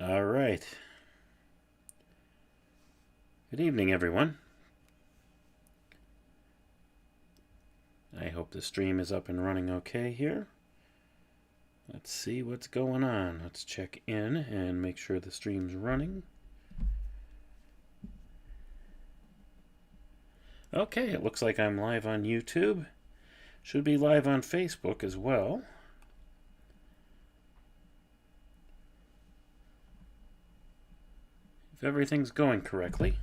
All right. Good evening, everyone. I hope the stream is up and running okay here. Let's see what's going on. Let's check in and make sure the stream's running. Okay, it looks like I'm live on YouTube. Should be live on Facebook as well. If everything's going correctly,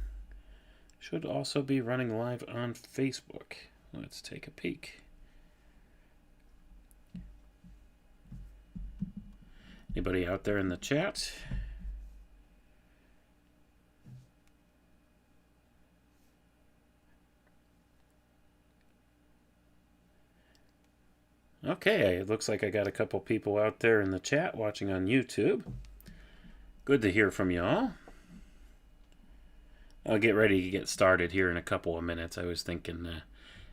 should also be running live on Facebook. Let's take a peek. Anybody out there in the chat? Okay, it looks like I got a couple people out there in the chat watching on YouTube. Good to hear from y'all. I'll get ready to get started here in a couple of minutes. I was thinking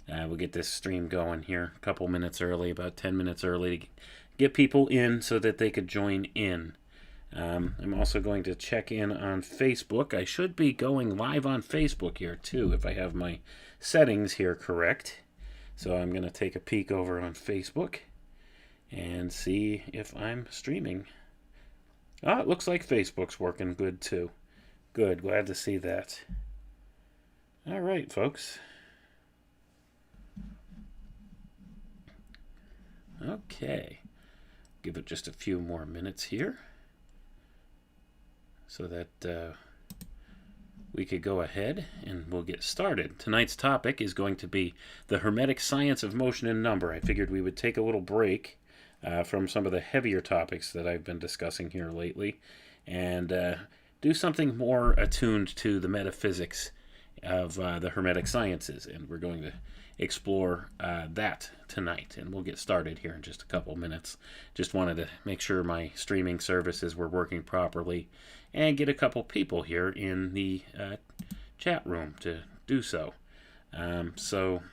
we'll get this stream going here a couple minutes early, about 10 minutes early, to get people in so that they could join in. I'm also going to check in on Facebook. I should be going live on Facebook here too if I have my settings here correct. So I'm going to take a peek over on Facebook and see if I'm streaming. Oh, it looks like Facebook's working good too. Good, glad to see that. All right, folks. Okay, give it just a few more minutes here so that we could go ahead and we'll get started. Tonight's topic is going to be the hermetic science of motion and number. I figured we would take a little break from some of the heavier topics that I've been discussing here lately and do something more attuned to the metaphysics of the hermetic sciences. And we're going to explore that tonight. And we'll get started here in just a couple minutes. Just wanted to make sure my streaming services were working properly and get a couple people here in the chat room to do so. So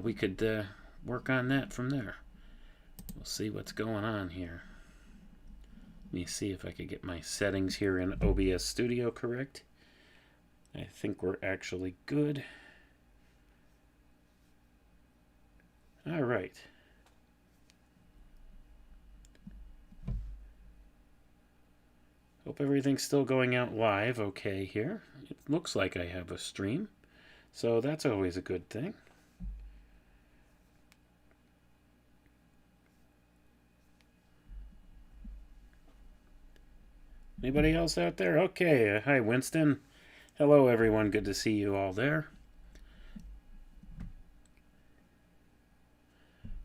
we could work on that from there. We'll see what's going on here. Let me see if I could get my settings here in OBS Studio correct. I think we're actually good. All right. Hope everything's still going out live okay here. It looks like I have a stream, so that's always a good thing. Anybody else out there? Okay, hi Winston. Hello everyone, good to see you all there.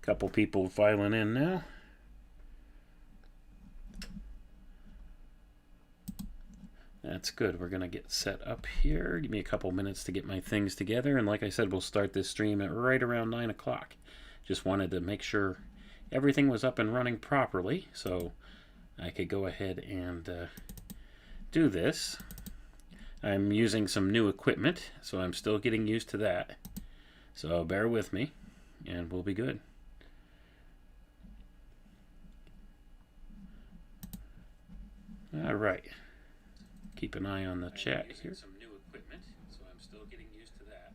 Couple people filing in now. That's good. We're going to get set up here. Give me a couple minutes to get my things together. And like I said, we'll start this stream at right around 9 o'clock. Just wanted to make sure everything was up and running properly so I could go ahead and do this. I'm using some new equipment, so I'm still getting used to that. So bear with me, and we'll be good. All right. Keep an eye on the chat here. Some new equipment, so I'm still getting used to that.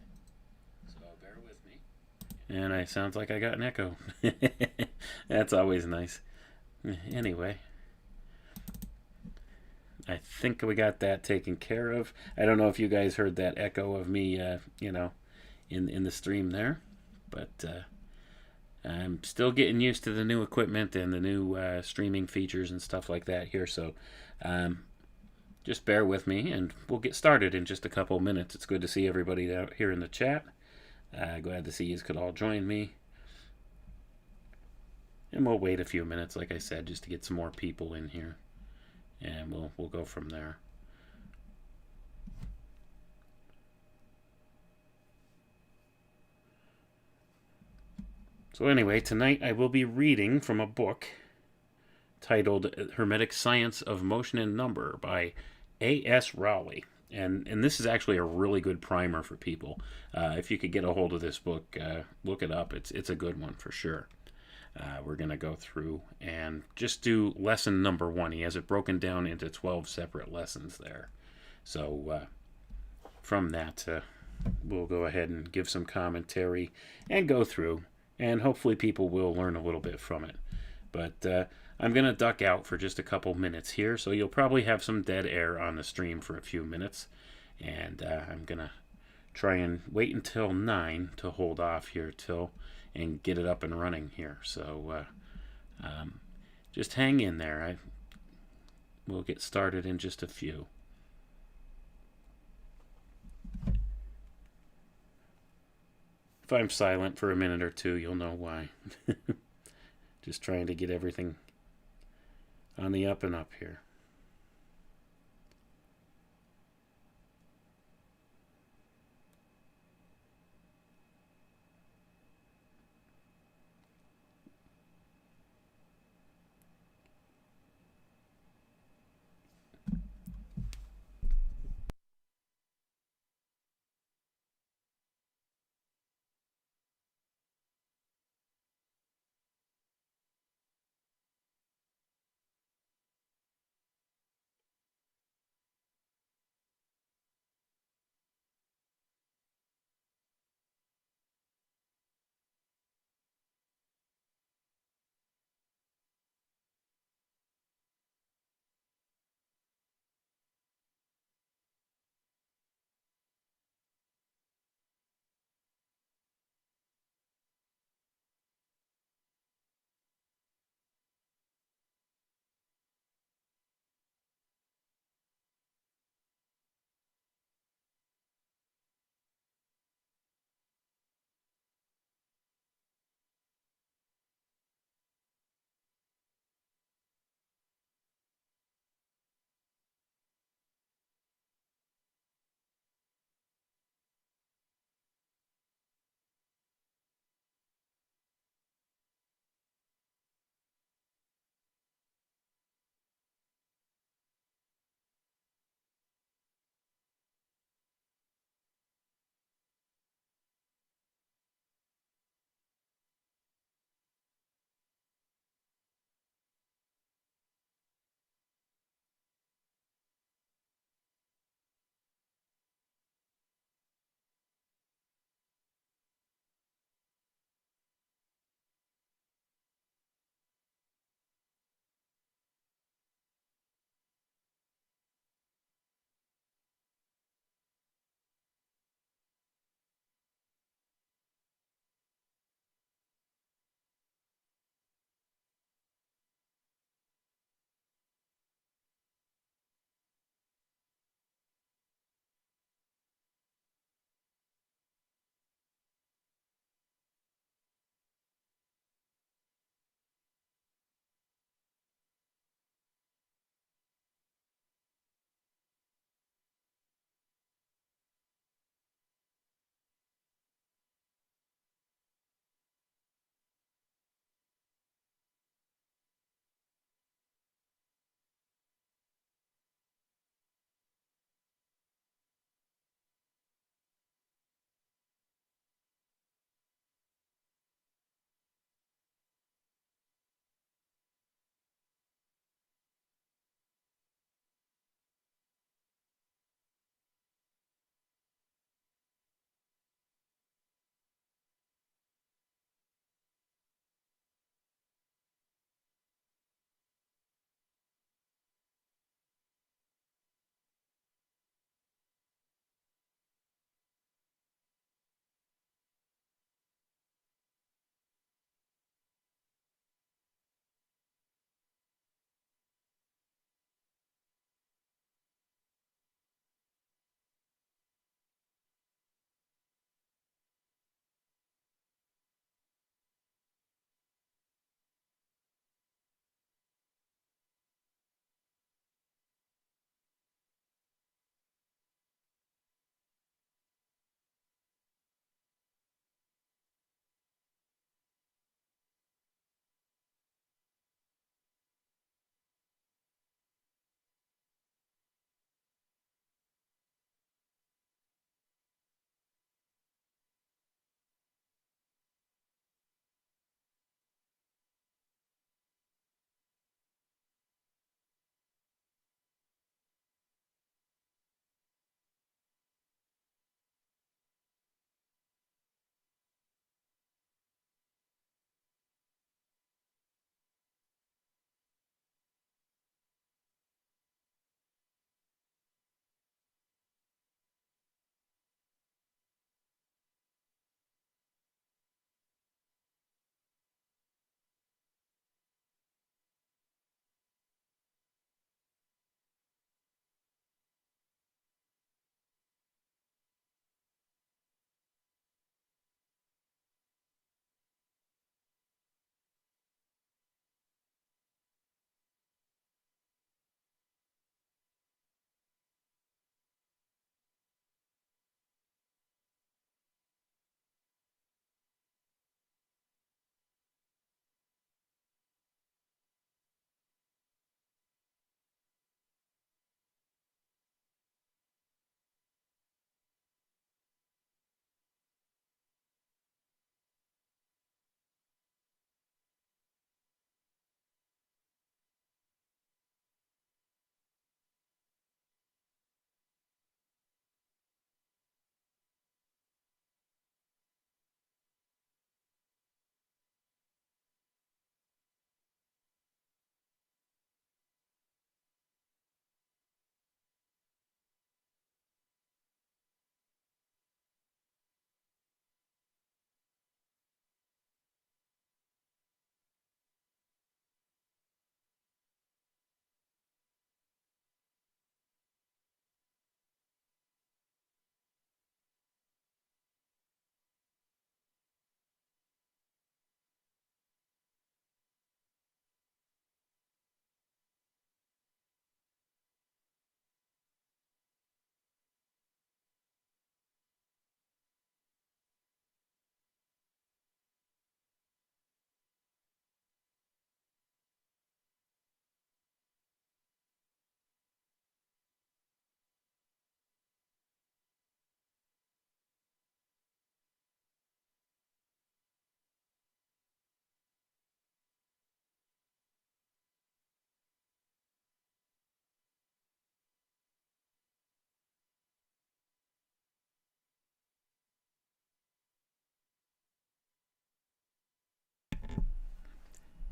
So bear with me. And it sounds like I got an echo. That's always nice. Anyway, I think we got that taken care of. I don't know if you guys heard that echo of me, in the stream there, but I'm still getting used to the new equipment and the new streaming features and stuff like that here. So just bear with me, and we'll get started in just a couple of minutes. It's good to see everybody out here in the chat. Glad to see you could all join me. And we'll wait a few minutes, like I said, just to get some more people in here. And we'll go from there. So anyway, tonight I will be reading from a book titled Hermetic Science of Motion and Number by A.S. Rowley. And this is actually a really good primer for people. If you could get a hold of this book, look it up. It's a good one for sure. We're going to go through and just do lesson number 1. He has it broken down into 12 separate lessons there. So from that, we'll go ahead and give some commentary and go through, and hopefully people will learn a little bit from it. But I'm going to duck out for just a couple minutes here, so you'll probably have some dead air on the stream for a few minutes. And I'm going to try and wait until 9 to hold off here and get it up and running here. So just hang in there. We'll get started in just a few. If I'm silent for a minute or two, you'll know why. Just trying to get everything on the up and up here.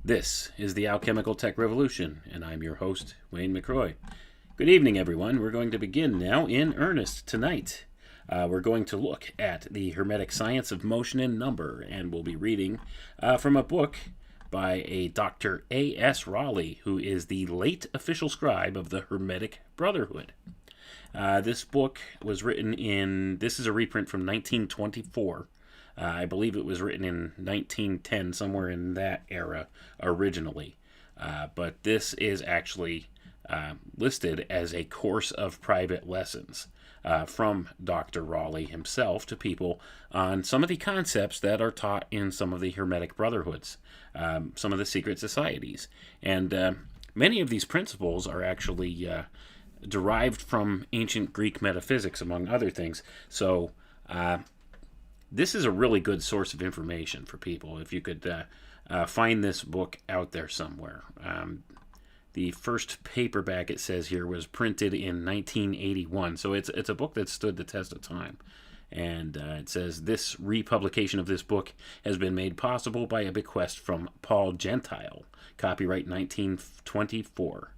This is the Alchemical Tech Revolution, and I'm your host, Wayne McCroy. Good evening, everyone. We're going to begin now in earnest tonight. We're going to look at the Hermetic Science of Motion and Number, and we'll be reading from a book by a Dr. A.S. Raleigh, who is the late official scribe of the Hermetic Brotherhood. This book was written this is a reprint from 1924. I believe it was written in 1910, somewhere in that era originally. But this is actually listed as a course of private lessons from Dr. Raleigh himself to people on some of the concepts that are taught in some of the Hermetic Brotherhoods, some of the secret societies. And many of these principles are actually derived from ancient Greek metaphysics, among other things. So this is a really good source of information for people if you could find this book out there somewhere. The first paperback, it says here, was printed in 1981, so it's a book that stood the test of time. And it says, this republication of this book has been made possible by a bequest from Paul Gentile, copyright 1924,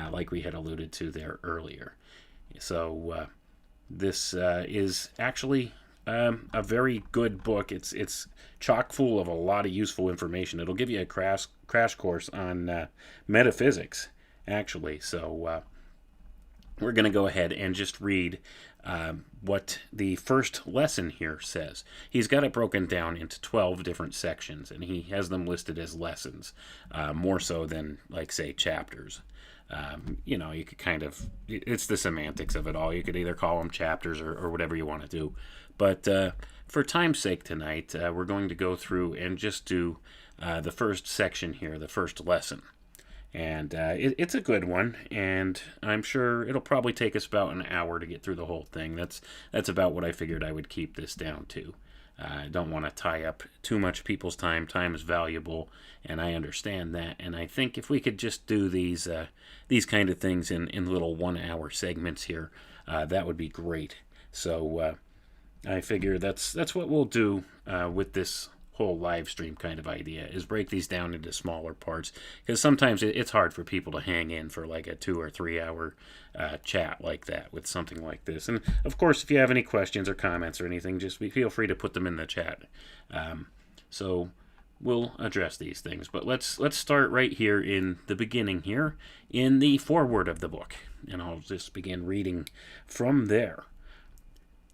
like we had alluded to there earlier. So this is actually a very good book. It's chock full of a lot of useful information. It'll give you a crash course on metaphysics, actually. So we're going to go ahead and just read what the first lesson here says. He's got it broken down into 12 different sections, and he has them listed as lessons, more so than, like, say, chapters. You could kind of, it's the semantics of it all. You could either call them chapters or whatever you want to do. But for time's sake tonight, we're going to go through and just do the first section here, the first lesson. And it's a good one, and I'm sure it'll probably take us about an hour to get through the whole thing. That's about what I figured I would keep this down to. I don't want to tie up too much people's time. Time is valuable, and I understand that. And I think if we could just do these kind of things in little 1 hour segments here, that would be great. So I figure that's what we'll do with this whole live stream kind of idea, is break these down into smaller parts, because sometimes it's hard for people to hang in for like a 2 or 3 hour chat like that with something like this. And of course, if you have any questions or comments or anything, just feel free to put them in the chat. So we'll address these things, but let's start right here in the beginning here in the foreword of the book, and I'll just begin reading from there.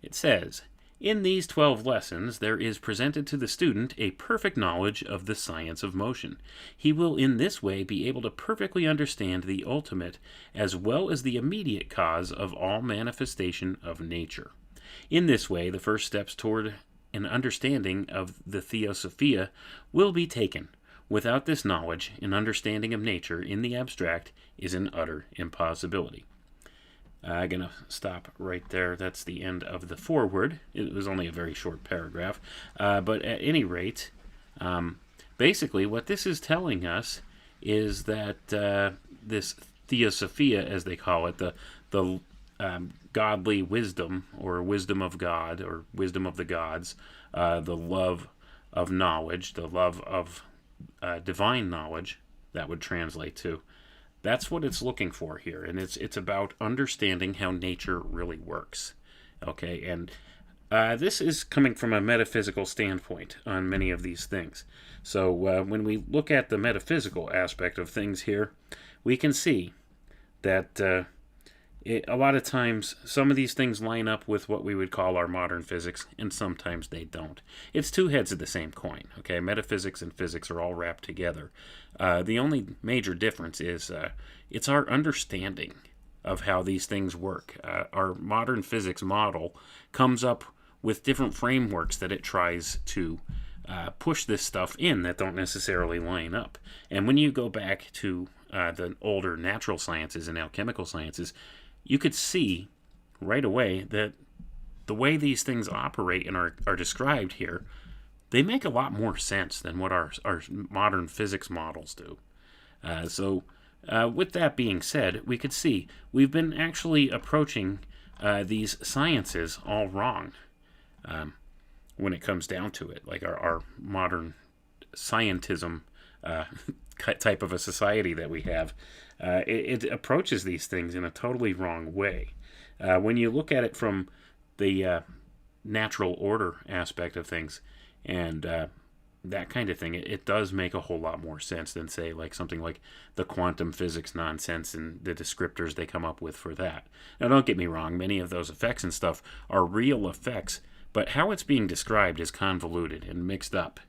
It says, in these 12 lessons, there is presented to the student a perfect knowledge of the science of motion. He will in this way be able to perfectly understand the ultimate as well as the immediate cause of all manifestation of nature. In this way, the first steps toward an understanding of the Theosophia will be taken. Without this knowledge, an understanding of nature in the abstract is an utter impossibility. I'm going to stop right there. That's the end of the foreword. It was only a very short paragraph. But at any rate, basically what this is telling us is that this Theosophia, as they call it, the godly wisdom, or wisdom of God, or wisdom of the gods, the love of knowledge, the love of divine knowledge, that would translate to. That's what it's looking for here, and it's about understanding how nature really works. Okay, and this is coming from a metaphysical standpoint on many of these things. So when we look at the metaphysical aspect of things here, we can see that a lot of times some of these things line up with what we would call our modern physics, and sometimes they don't. It's two heads of the same coin. Okay, metaphysics and physics are all wrapped together. The only major difference is it's our understanding of how these things work. Our modern physics model comes up with different frameworks that it tries to push this stuff in that don't necessarily line up. And when you go back to the older natural sciences and alchemical sciences, you could see right away that the way these things operate and are described here, they make a lot more sense than what our modern physics models do. So with that being said, we could see we've been actually approaching these sciences all wrong when it comes down to it. Like our modern scientism type of a society that we have, it approaches these things in a totally wrong way. When you look at it from the natural order aspect of things and that kind of thing, it does make a whole lot more sense than, say, like something like the quantum physics nonsense and the descriptors they come up with for that. Now, don't get me wrong, many of those effects and stuff are real effects, but how it's being described is convoluted and mixed up.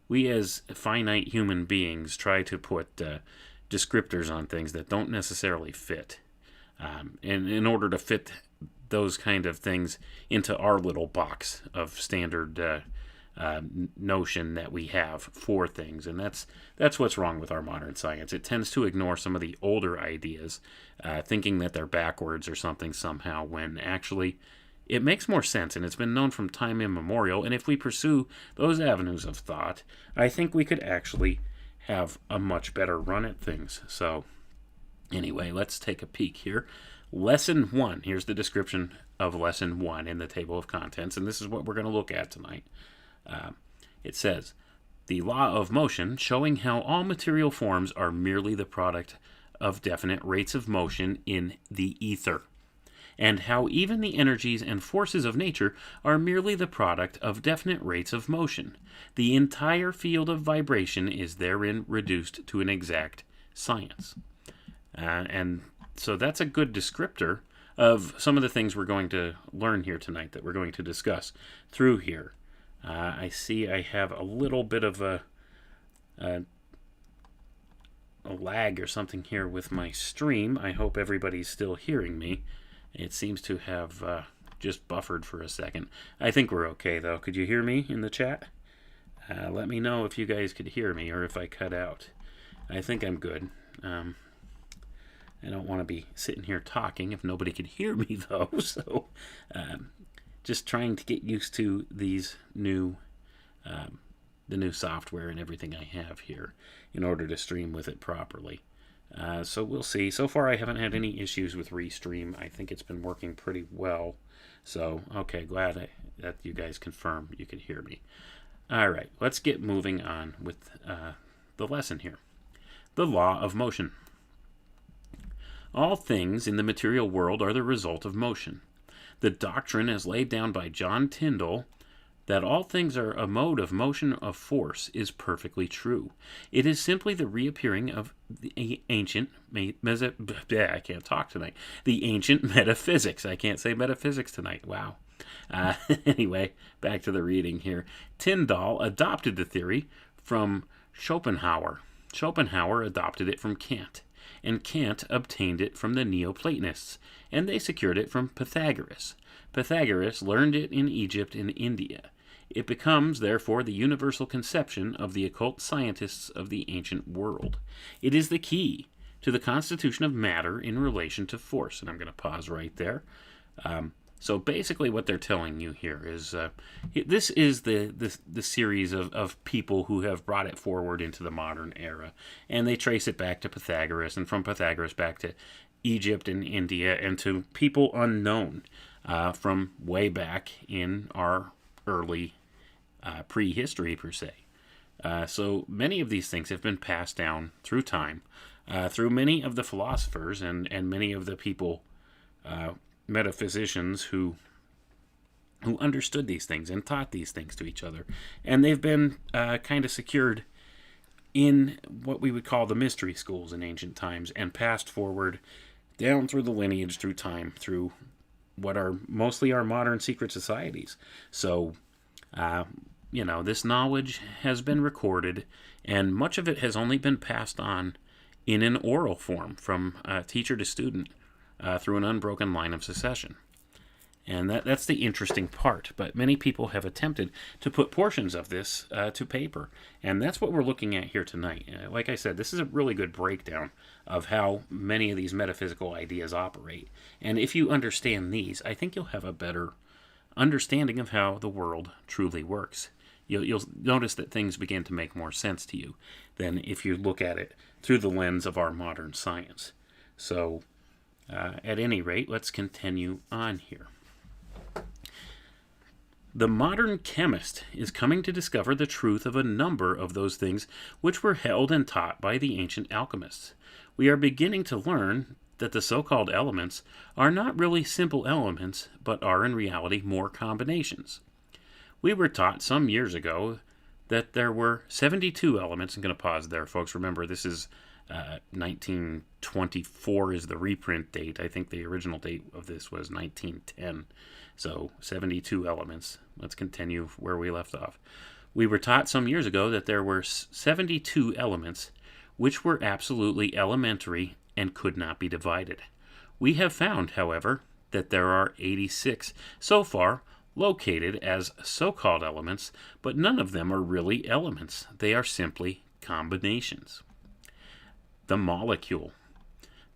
We as finite human beings try to put descriptors on things that don't necessarily fit. And in order to fit those kind of things into our little box of standard notion that we have for things, and that's what's wrong with our modern science. It tends to ignore some of the older ideas, thinking that they're backwards or something somehow, when actually it makes more sense, and it's been known from time immemorial. And if we pursue those avenues of thought, I think we could actually have a much better run at things. So anyway, let's take a peek here. Lesson 1. Here's the description of Lesson 1 in the table of contents, and this is what we're going to look at tonight. It says, the law of motion, showing how all material forms are merely the product of definite rates of motion in the ether, and how even the energies and forces of nature are merely the product of definite rates of motion. The entire field of vibration is therein reduced to an exact science. And so that's a good descriptor of some of the things we're going to learn here tonight, that we're going to discuss through here. I see I have a little bit of a lag or something here with my stream. I hope everybody's still hearing me. It seems to have just buffered for a second. I think we're okay, though. Could you hear me in the chat? Let me know if you guys could hear me or if I cut out. I think I'm good. I don't want to be sitting here talking if nobody could hear me, though. So just trying to get used to these new, the new software and everything I have here in order to stream with it properly. So we'll see. So far, I haven't had any issues with Restream. I think it's been working pretty well. So, okay, glad that you guys confirm you can hear me. All right, let's get moving on with the lesson here. The law of motion. All things in the material world are the result of motion. The doctrine as laid down by John Tyndall that all things are a mode of motion of force is perfectly true. It is simply the reappearing of the ancient I can't talk tonight. The ancient metaphysics. I can't say metaphysics tonight. Wow. Anyway, back to the reading here. Tyndall adopted the theory from Schopenhauer. Schopenhauer adopted it from Kant, and Kant obtained it from the Neoplatonists, and they secured it from Pythagoras. Pythagoras learned it in Egypt and India. It becomes, therefore, the universal conception of the occult scientists of the ancient world. It is the key to the constitution of matter in relation to force. And I'm going to pause right there. So basically what they're telling you here is this is the series of people who have brought it forward into the modern era. And they trace it back to Pythagoras, and from Pythagoras back to Egypt and India, and to people unknown from way back in our early prehistory, per se. So many of these things have been passed down through time, through many of the philosophers and many of the people, metaphysicians who understood these things and taught these things to each other. And they've been kind of secured in what we would call the mystery schools in ancient times, and passed forward down through the lineage, through time, through what are mostly our modern secret societies. So, this knowledge has been recorded, and much of it has only been passed on in an oral form from teacher to student through an unbroken line of succession. And that's the interesting part. But many people have attempted to put portions of this to paper. And that's what we're looking at here tonight. Like I said, this is a really good breakdown of how many of these metaphysical ideas operate. And if you understand these, I think you'll have a better understanding of how the world truly works. You'll notice that things begin to make more sense to you than if you look at it through the lens of our modern science. So, at any rate, let's continue on here. The modern chemist is coming to discover the truth of a number of those things which were held and taught by the ancient alchemists. We are beginning to learn that the so-called elements are not really simple elements, but are in reality more combinations. We were taught some years ago that there were 72 elements. I'm going to pause there, folks. Remember, this is 1924 is the reprint date. I think the original date of this was 1910. So 72 elements. Let's continue where we left off. We were taught some years ago that there were 72 elements which were absolutely elementary and could not be divided. We have found, however, that there are 86 so far located as so-called elements, but none of them are really elements. They are simply combinations. The molecule.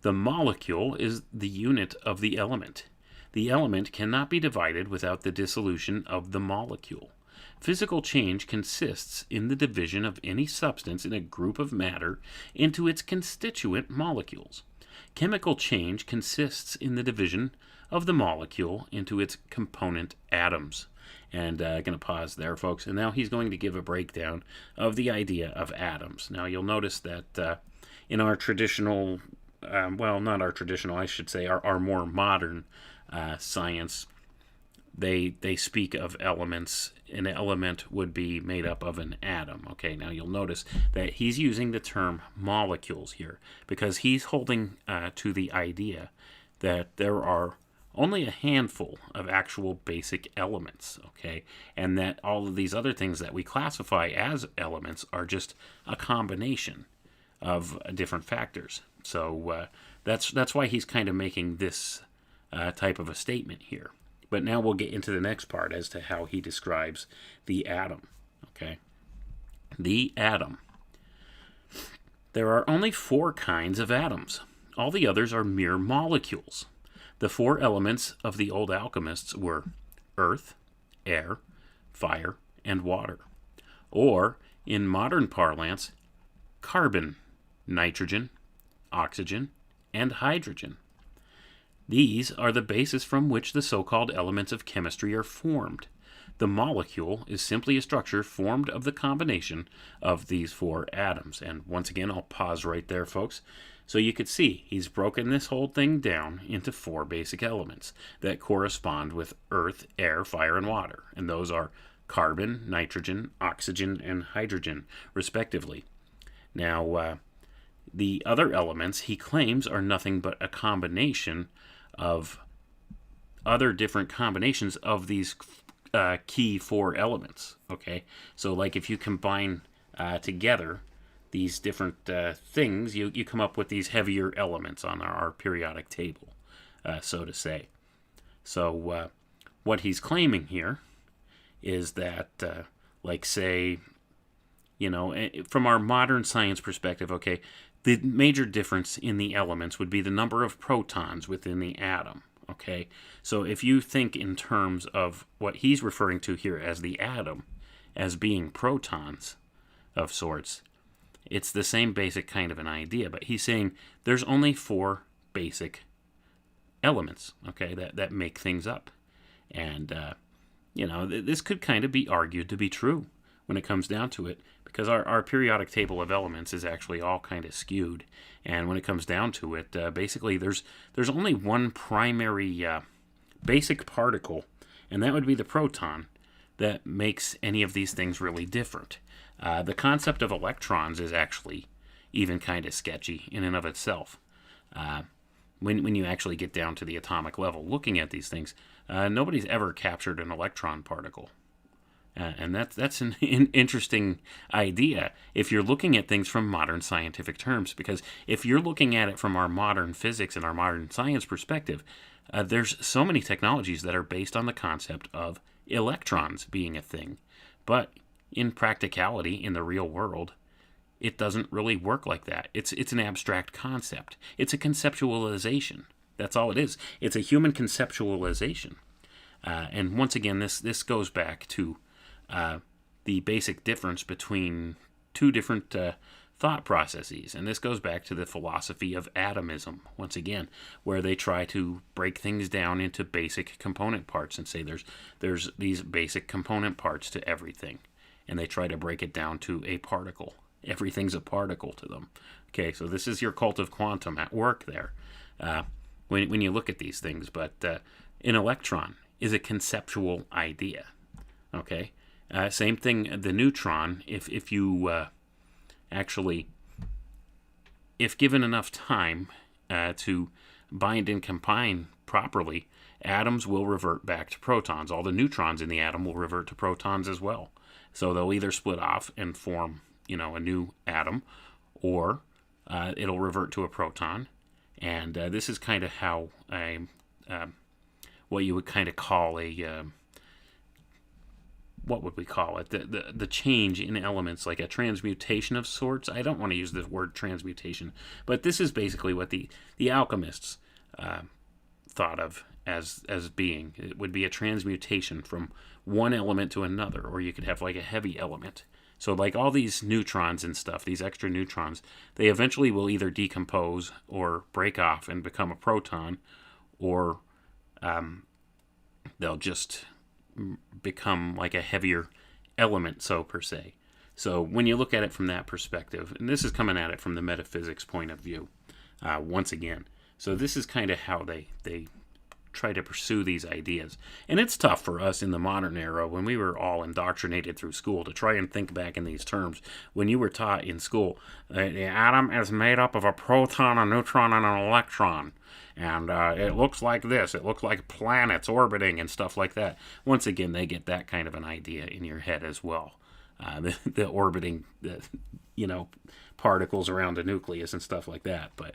The molecule is the unit of the element. The element cannot be divided without the dissolution of the molecule. Physical change consists in the division of any substance in a group of matter into its constituent molecules. Chemical change consists in the division of the molecule into its component atoms. And I'm going to pause there, folks. And now he's going to give a breakdown of the idea of atoms. Now you'll notice that in our traditional, well, not our traditional, I should say, our more modern science, they speak of elements. An element would be made up of an atom. Okay, now you'll notice that he's using the term molecules here because he's holding to the idea that there are only a handful of actual basic elements, okay, and that all of these other things that we classify as elements are just a combination of different factors. So that's why he's kind of making this type of a statement here. But now we'll get into the next part as to how he describes the atom. Okay, the atom. There are only 4 kinds of atoms. All the others are mere molecules. The 4 elements of the old alchemists were earth, air, fire, and water. Or, in modern parlance, carbon, nitrogen, oxygen, and hydrogen. These are the basis from which the so-called elements of chemistry are formed. The molecule is simply a structure formed of the combination of these 4 atoms. And once again, I'll pause right there, folks. So you could see he's broken this whole thing down into 4 basic elements that correspond with earth, air, fire, and water. And those are carbon, nitrogen, oxygen, and hydrogen, respectively. Now, the other elements he claims are nothing but a combination of other different combinations of these key 4 elements. Okay, so like if you combine together these different things, you come up with these heavier elements on our periodic table, so to say. So what he's claiming here is that, like say, you know, from our modern science perspective, okay, the major difference in the elements would be the number of protons within the atom. Okay, so if you think in terms of what he's referring to here as the atom, as being protons of sorts, it's the same basic kind of an idea, but he's saying there's only 4 basic elements, okay, that make things up. And, you know, this could kind of be argued to be true when it comes down to it, because our periodic table of elements is actually all kind of skewed. And when it comes down to it, basically there's only one primary basic particle, and that would be the proton, that makes any of these things really different. The concept of electrons is actually even kind of sketchy in and of itself. When you actually get down to the atomic level looking at these things, nobody's ever captured an electron particle. And that's an interesting idea if you're looking at things from modern scientific terms, because if you're looking at it from our modern physics and our modern science perspective, there's so many technologies that are based on the concept of electrons being a thing. But in practicality, in the real world, it doesn't really work like that. It's an abstract concept. It's a conceptualization. That's all it is. It's a human conceptualization. And once again, this goes back to the basic difference between 2 different thought processes. And this goes back to the philosophy of atomism, once again, where they try to break things down into basic component parts and say there's these basic component parts to everything. And they try to break it down to a particle. Everything's a particle to them. Okay, so this is your cult of quantum at work there when you look at these things. But an electron is a conceptual idea. Okay, same thing, the neutron, if you actually, if given enough time to bind and combine properly, atoms will revert back to protons. All the neutrons in the atom will revert to protons as well. So they'll either split off and form, a new atom, or it'll revert to a proton. And this is kind of how what you would kind of call a what would we call it? The change in elements, like a transmutation of sorts. I don't want to use the word transmutation, but this is basically what the alchemists thought of as being. It would be a transmutation from one element to another, or you could have like a heavy element. So like all these neutrons and stuff, these extra neutrons, they eventually will either decompose or break off and become a proton, or they'll just become like a heavier element, so per se. So when you look at it from that perspective, and this is coming at it from the metaphysics point of view, once again. So this is kind of how they try to pursue these ideas. And it's tough for us in the modern era, when we were all indoctrinated through school, to try and think back in these terms. When you were taught in school, the atom is made up of a proton, a neutron, and an electron. And it looks like this. It looks like planets orbiting and stuff like that. Once again, they get that kind of an idea in your head as well. The orbiting, particles around a nucleus and stuff like that. But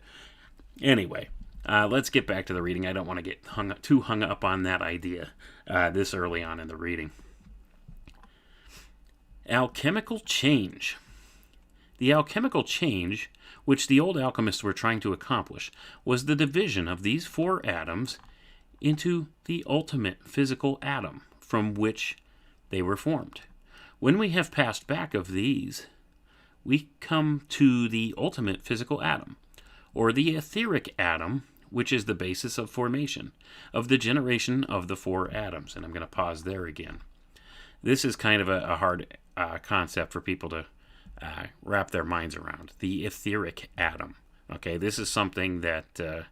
anyway, let's get back to the reading. I don't want to get too hung up on that idea this early on in the reading. Alchemical change. The alchemical change, which the old alchemists were trying to accomplish, was the division of these four atoms into the ultimate physical atom from which they were formed. When we have passed back of these, we come to the ultimate physical atom, or the etheric atom, which is the basis of formation, of the generation of the four atoms. And I'm going to pause there again. This is kind of a hard concept for people to wrap their minds around. The etheric atom. Okay, this is something that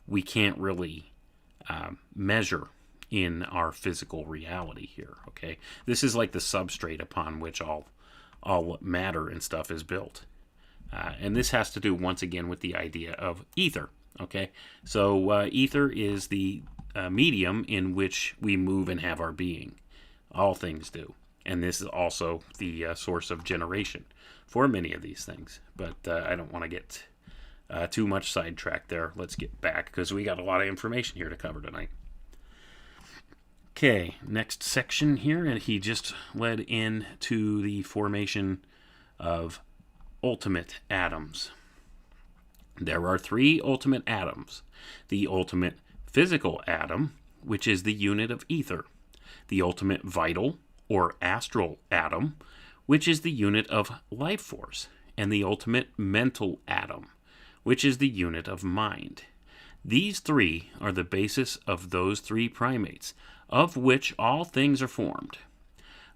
we can't really measure in our physical reality here. Okay, this is like the substrate upon which all matter and stuff is built. And this has to do, once again, with the idea of ether. Okay, so ether is the medium in which we move and have our being. All things do. And this is also the source of generation for many of these things. But I don't want to get too much sidetracked there. Let's get back, because we got a lot of information here to cover tonight. Okay, next section here, and he just led into the formation of ultimate atoms. There are three ultimate atoms. The ultimate physical atom, which is the unit of ether. The ultimate vital or astral atom, which is the unit of life force. And the ultimate mental atom, which is the unit of mind. These three are the basis of those three primates, of which all things are formed.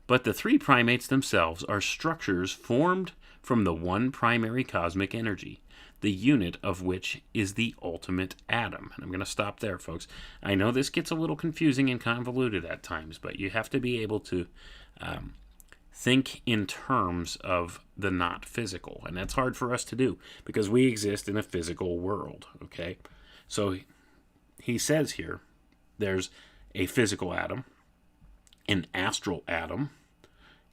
But the three primates themselves are structures formed from the one primary cosmic energy, the unit of which is the ultimate atom. And I'm going to stop there, folks. I know this gets a little confusing and convoluted at times, but you have to be able to think in terms of the not physical. And that's hard for us to do, because we exist in a physical world, okay? So he says here, there's a physical atom, an astral atom,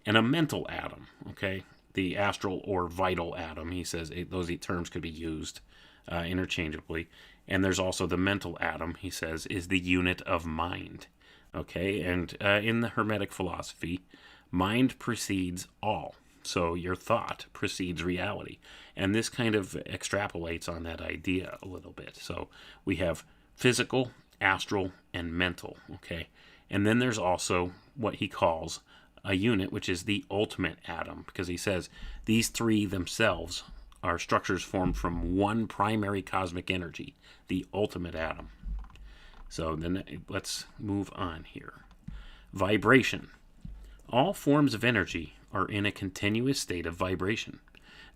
and a mental atom, okay? The astral or vital atom, he says, those terms could be used interchangeably. And there's also the mental atom, he says, is the unit of mind, okay? And in the Hermetic philosophy, mind precedes all. So your thought precedes reality. And this kind of extrapolates on that idea a little bit. So we have physical, astral, and mental, okay? And then there's also what he calls a unit, which is the ultimate atom, because he says these three themselves are structures formed from one primary cosmic energy, the ultimate atom. So then let's move on here. Vibration. All forms of energy are in a continuous state of vibration.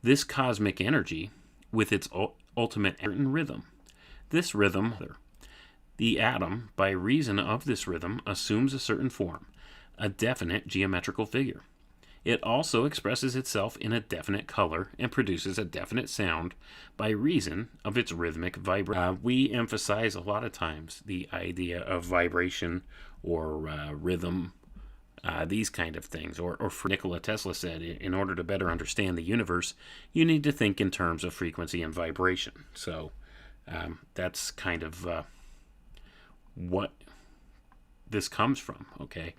This cosmic energy, with its ultimate rhythm. This rhythm, the atom, by reason of this rhythm, assumes a certain form, a definite geometrical figure. It also expresses itself in a definite color and produces a definite sound by reason of its rhythmic vibration. We emphasize a lot of times the idea of vibration or rhythm, these kind of things. Or for Nikola Tesla said, in order to better understand the universe, you need to think in terms of frequency and vibration. So that's kind of what this comes from, okay?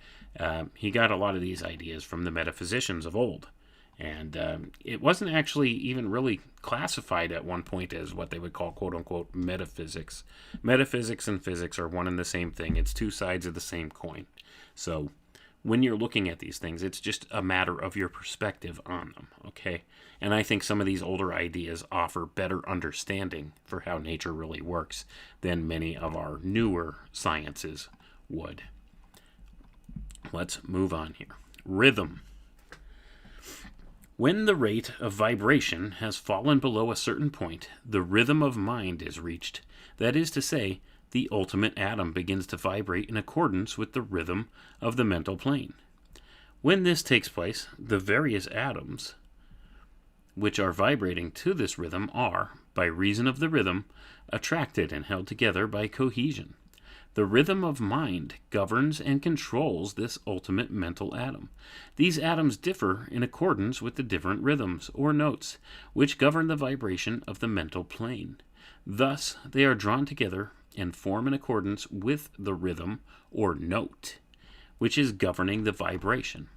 He got a lot of these ideas from the metaphysicians of old. And it wasn't actually even really classified at one point as what they would call, quote-unquote, metaphysics. Metaphysics and physics are one and the same thing. It's two sides of the same coin. So when you're looking at these things, it's just a matter of your perspective on them, okay? And I think some of these older ideas offer better understanding for how nature really works than many of our newer sciences would. Let's move on here. Rhythm. When the rate of vibration has fallen below a certain point, the rhythm of mind is reached. That is to say, the ultimate atom begins to vibrate in accordance with the rhythm of the mental plane. When this takes place, the various atoms which are vibrating to this rhythm are, by reason of the rhythm, attracted and held together by cohesion. The rhythm of mind governs and controls this ultimate mental atom. These atoms differ in accordance with the different rhythms, or notes, which govern the vibration of the mental plane. Thus, they are drawn together and form in accordance with the rhythm, or note, which is governing the vibration.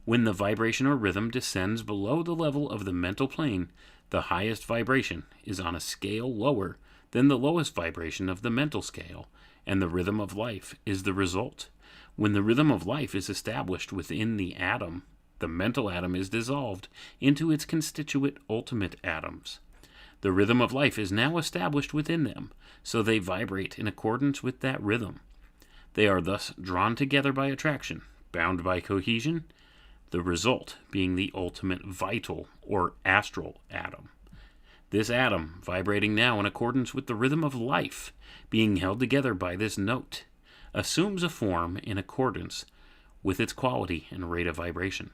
When the vibration or rhythm descends below the level of the mental plane, the highest vibration is on a scale lower than the lowest vibration of the mental scale, and the rhythm of life is the result. When the rhythm of life is established within the atom, the mental atom is dissolved into its constituent ultimate atoms. The rhythm of life is now established within them, so they vibrate in accordance with that rhythm. They are thus drawn together by attraction, bound by cohesion, the result being the ultimate vital or astral atom. This atom, vibrating now in accordance with the rhythm of life, being held together by this note, assumes a form in accordance with its quality and rate of vibration.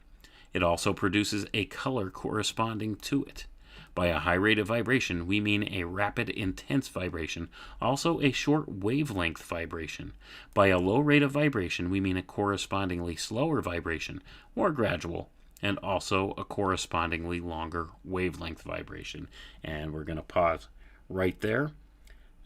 It also produces a color corresponding to it. By a high rate of vibration, we mean a rapid, intense vibration, also a short wavelength vibration. By a low rate of vibration, we mean a correspondingly slower vibration, more gradual, and also a correspondingly longer wavelength vibration. And we're going to pause right there.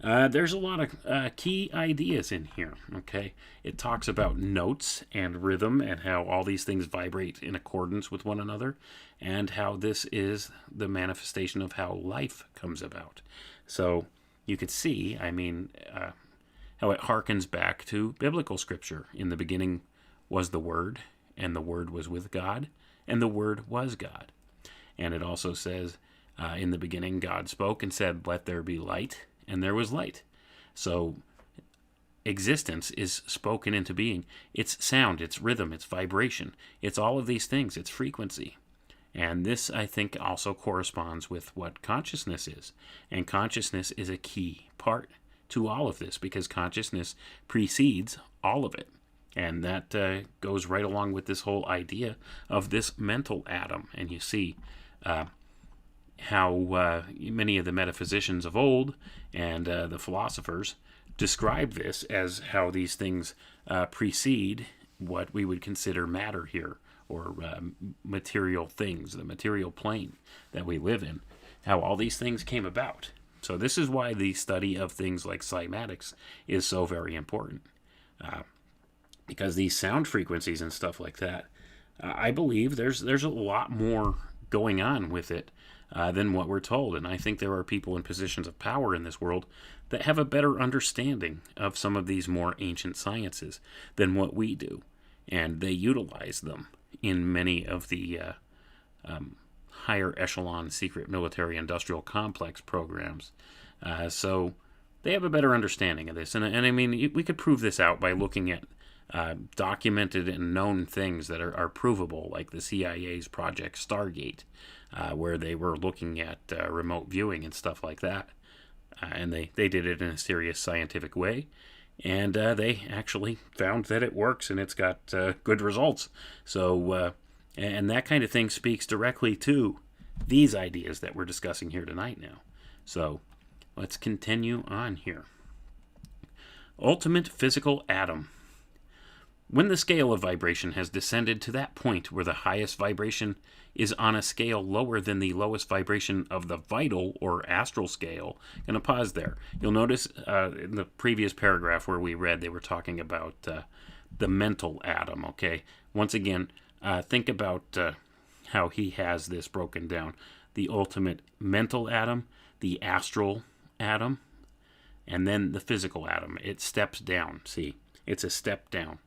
There's a lot of key ideas in here, okay? It talks about notes and rhythm and how all these things vibrate in accordance with one another, and how this is the manifestation of how life comes about. So you could see, how it harkens back to biblical scripture. In the beginning was the Word, and the Word was with God, and the Word was God. And it also says, in the beginning God spoke and said, "Let there be light," and there was light. So existence is spoken into being. It's sound, it's rhythm, it's vibration. It's all of these things. It's frequency. And this, I think, also corresponds with what consciousness is. And consciousness is a key part to all of this, because consciousness precedes all of it. And that goes right along with this whole idea of this mental atom. And you see how many of the metaphysicians of old and the philosophers describe this as how these things precede what we would consider matter here, or material things, the material plane that we live in, how all these things came about. So this is why the study of things like cymatics is so very important, because these sound frequencies and stuff like that, I believe there's a lot more going on with it than what we're told. And I think there are people in positions of power in this world that have a better understanding of some of these more ancient sciences than what we do. And they utilize them in many of the higher echelon secret military industrial complex programs. So they have a better understanding of this. And I mean, we could prove this out by looking at documented and known things that are provable, like the CIA's Project Stargate, where they were looking at remote viewing and stuff like that. And they did it in a serious scientific way. And they actually found that it works and it's got good results. So, and that kind of thing speaks directly to these ideas that we're discussing here tonight now. So, let's continue on here. Ultimate physical atom. When the scale of vibration has descended to that point where the highest vibration is on a scale lower than the lowest vibration of the vital or astral scale. I'm going to pause there. You'll notice in the previous paragraph where we read, they were talking about the mental atom, okay? Once again, think about how he has this broken down. The ultimate mental atom, the astral atom, and then the physical atom. It steps down, see? It's a step down.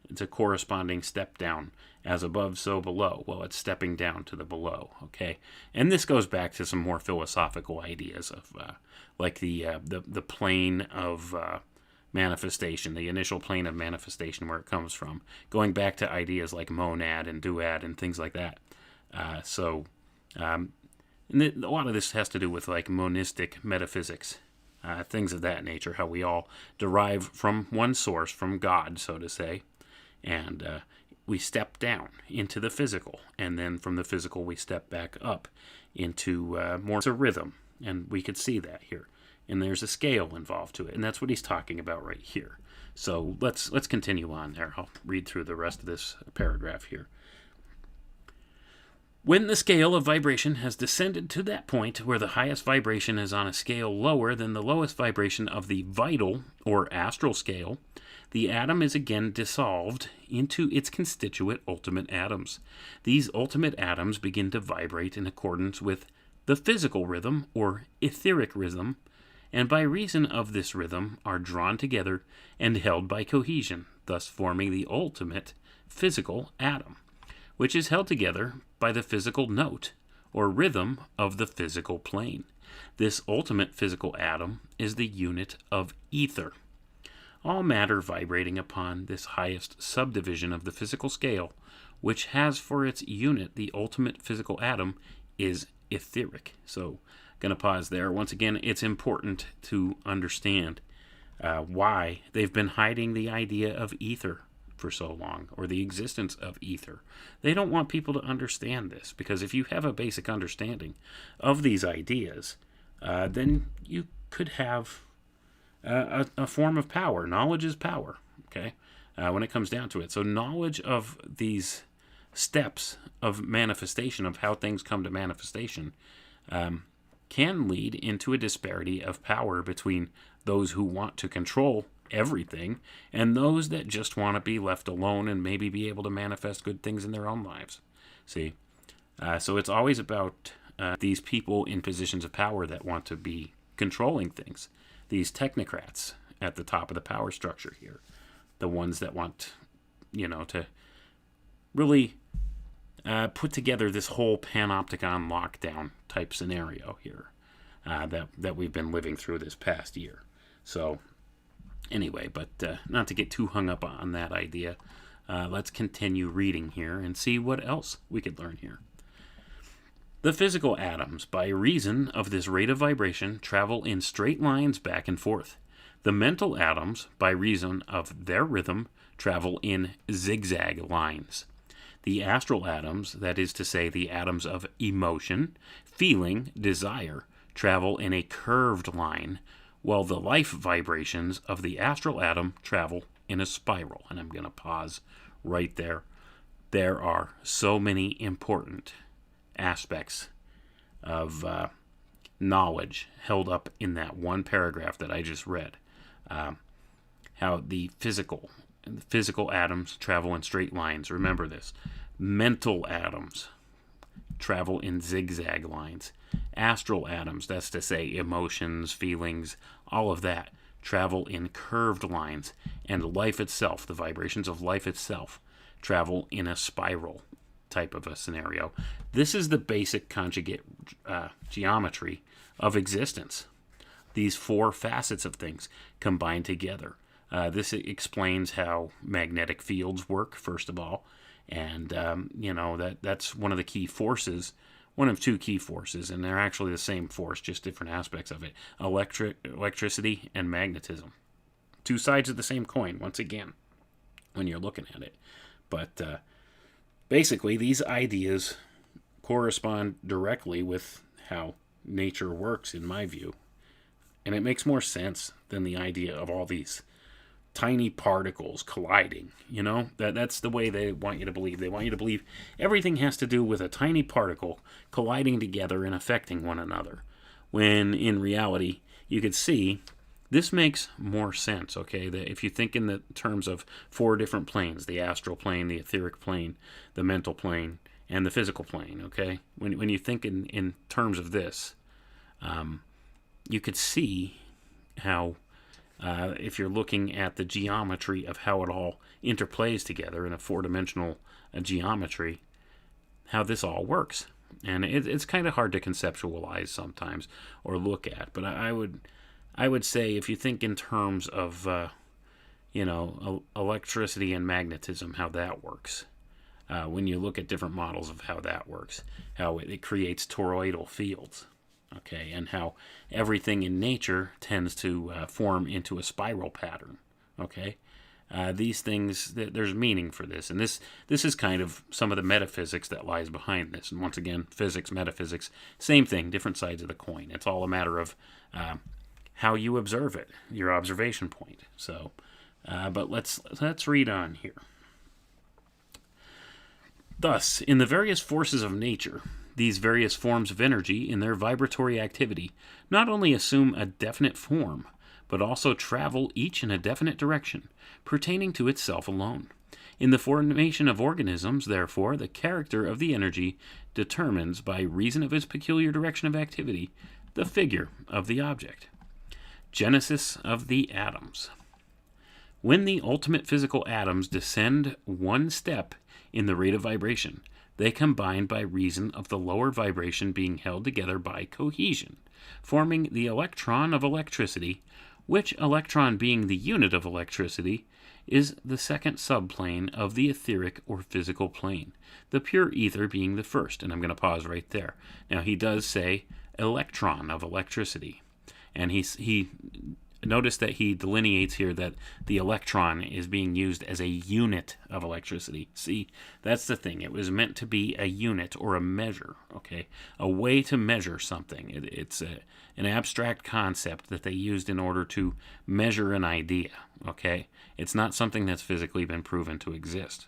It's a corresponding step down. As above, so below. Well, it's stepping down to the below, okay? And this goes back to some more philosophical ideas of, like the plane of manifestation, the initial plane of manifestation where it comes from, going back to ideas like monad and duad and things like that. And a lot of this has to do with like monistic metaphysics, things of that nature, how we all derive from one source, from God, so to say, and we step down into the physical, and then from the physical we step back up into more a rhythm, and we could see that here. And there's a scale involved to it, and that's what he's talking about right here. So let's continue on there. I'll read through the rest of this paragraph here. When the scale of vibration has descended to that point where the highest vibration is on a scale lower than the lowest vibration of the vital or astral scale, the atom is again dissolved into its constituent ultimate atoms. These ultimate atoms begin to vibrate in accordance with the physical rhythm or etheric rhythm, and by reason of this rhythm are drawn together and held by cohesion, thus forming the ultimate physical atom, which is held together by the physical note or rhythm of the physical plane. This ultimate physical atom is the unit of ether. All matter vibrating upon this highest subdivision of the physical scale, which has for its unit the ultimate physical atom, is etheric. So, going to pause there. Once again, it's important to understand why they've been hiding the idea of ether for so long, or the existence of ether. They don't want people to understand this, because if you have a basic understanding of these ideas, then you could have a form of power. Knowledge is power, okay, when it comes down to it. So knowledge of these steps of manifestation, of how things come to manifestation, can lead into a disparity of power between those who want to control everything and those that just want to be left alone and maybe be able to manifest good things in their own lives. See? So it's always about these people in positions of power that want to be controlling things. These technocrats at the top of the power structure here. The ones that want, to really put together this whole panopticon lockdown type scenario here that we've been living through this past year. So anyway, but not to get too hung up on that idea, let's continue reading here and see what else we could learn here. The physical atoms, by reason of this rate of vibration, travel in straight lines back and forth. The mental atoms, by reason of their rhythm, travel in zigzag lines. The astral atoms, that is to say the atoms of emotion, feeling, desire, travel in a curved line, while the life vibrations of the astral atom travel in a spiral. And I'm going to pause right there. There are so many important aspects of knowledge held up in that one paragraph that I just read. How the physical atoms travel in straight lines. Remember this. Mental atoms travel in zigzag lines. Astral atoms, that's to say emotions, feelings, all of that, travel in curved lines. And life itself, the vibrations of life itself, travel in a spiral. type of a scenario. This is the basic conjugate geometry of existence. These four facets of things combined together. This explains how magnetic fields work, first of all, and that's one of the key forces, one of two key forces, and they're actually the same force, just different aspects of it: electricity and magnetism. Two sides of the same coin, once again, when you're looking at it. But basically, these ideas correspond directly with how nature works, in my view. And it makes more sense than the idea of all these tiny particles colliding. That's the way they want you to believe. They want you to believe everything has to do with a tiny particle colliding together and affecting one another. When in reality, you could see this makes more sense, okay? If you think in the terms of four different planes: the astral plane, the etheric plane, the mental plane, and the physical plane, okay? When you think in terms of this, you could see how, if you're looking at the geometry of how it all interplays together in a four-dimensional geometry, how this all works. And it's kind of hard to conceptualize sometimes or look at, but I would say if you think in terms of electricity and magnetism, how that works. When you look at different models of how that works, how it creates toroidal fields, okay, and how everything in nature tends to form into a spiral pattern, okay. These things, there's meaning for this, and this is kind of some of the metaphysics that lies behind this. And once again, physics, metaphysics, same thing, different sides of the coin. It's all a matter of how you observe it, your observation point. So, but let's read on here. Thus, in the various forces of nature, these various forms of energy in their vibratory activity not only assume a definite form, but also travel each in a definite direction, pertaining to itself alone. In the formation of organisms, therefore, the character of the energy determines, by reason of its peculiar direction of activity, the figure of the object. Genesis of the atoms. When the ultimate physical atoms descend one step in the rate of vibration, they combine by reason of the lower vibration being held together by cohesion, forming the electron of electricity, which electron, being the unit of electricity, is the second subplane of the etheric or physical plane, the pure ether being the first. And I'm going to pause right there. Now, he does say electron of electricity, and he notice that he delineates here that the electron is being used as a unit of electricity. See, that's the thing. It was meant to be a unit or a measure, okay? A way to measure something. It's an abstract concept that they used in order to measure an idea, okay? It's not something that's physically been proven to exist.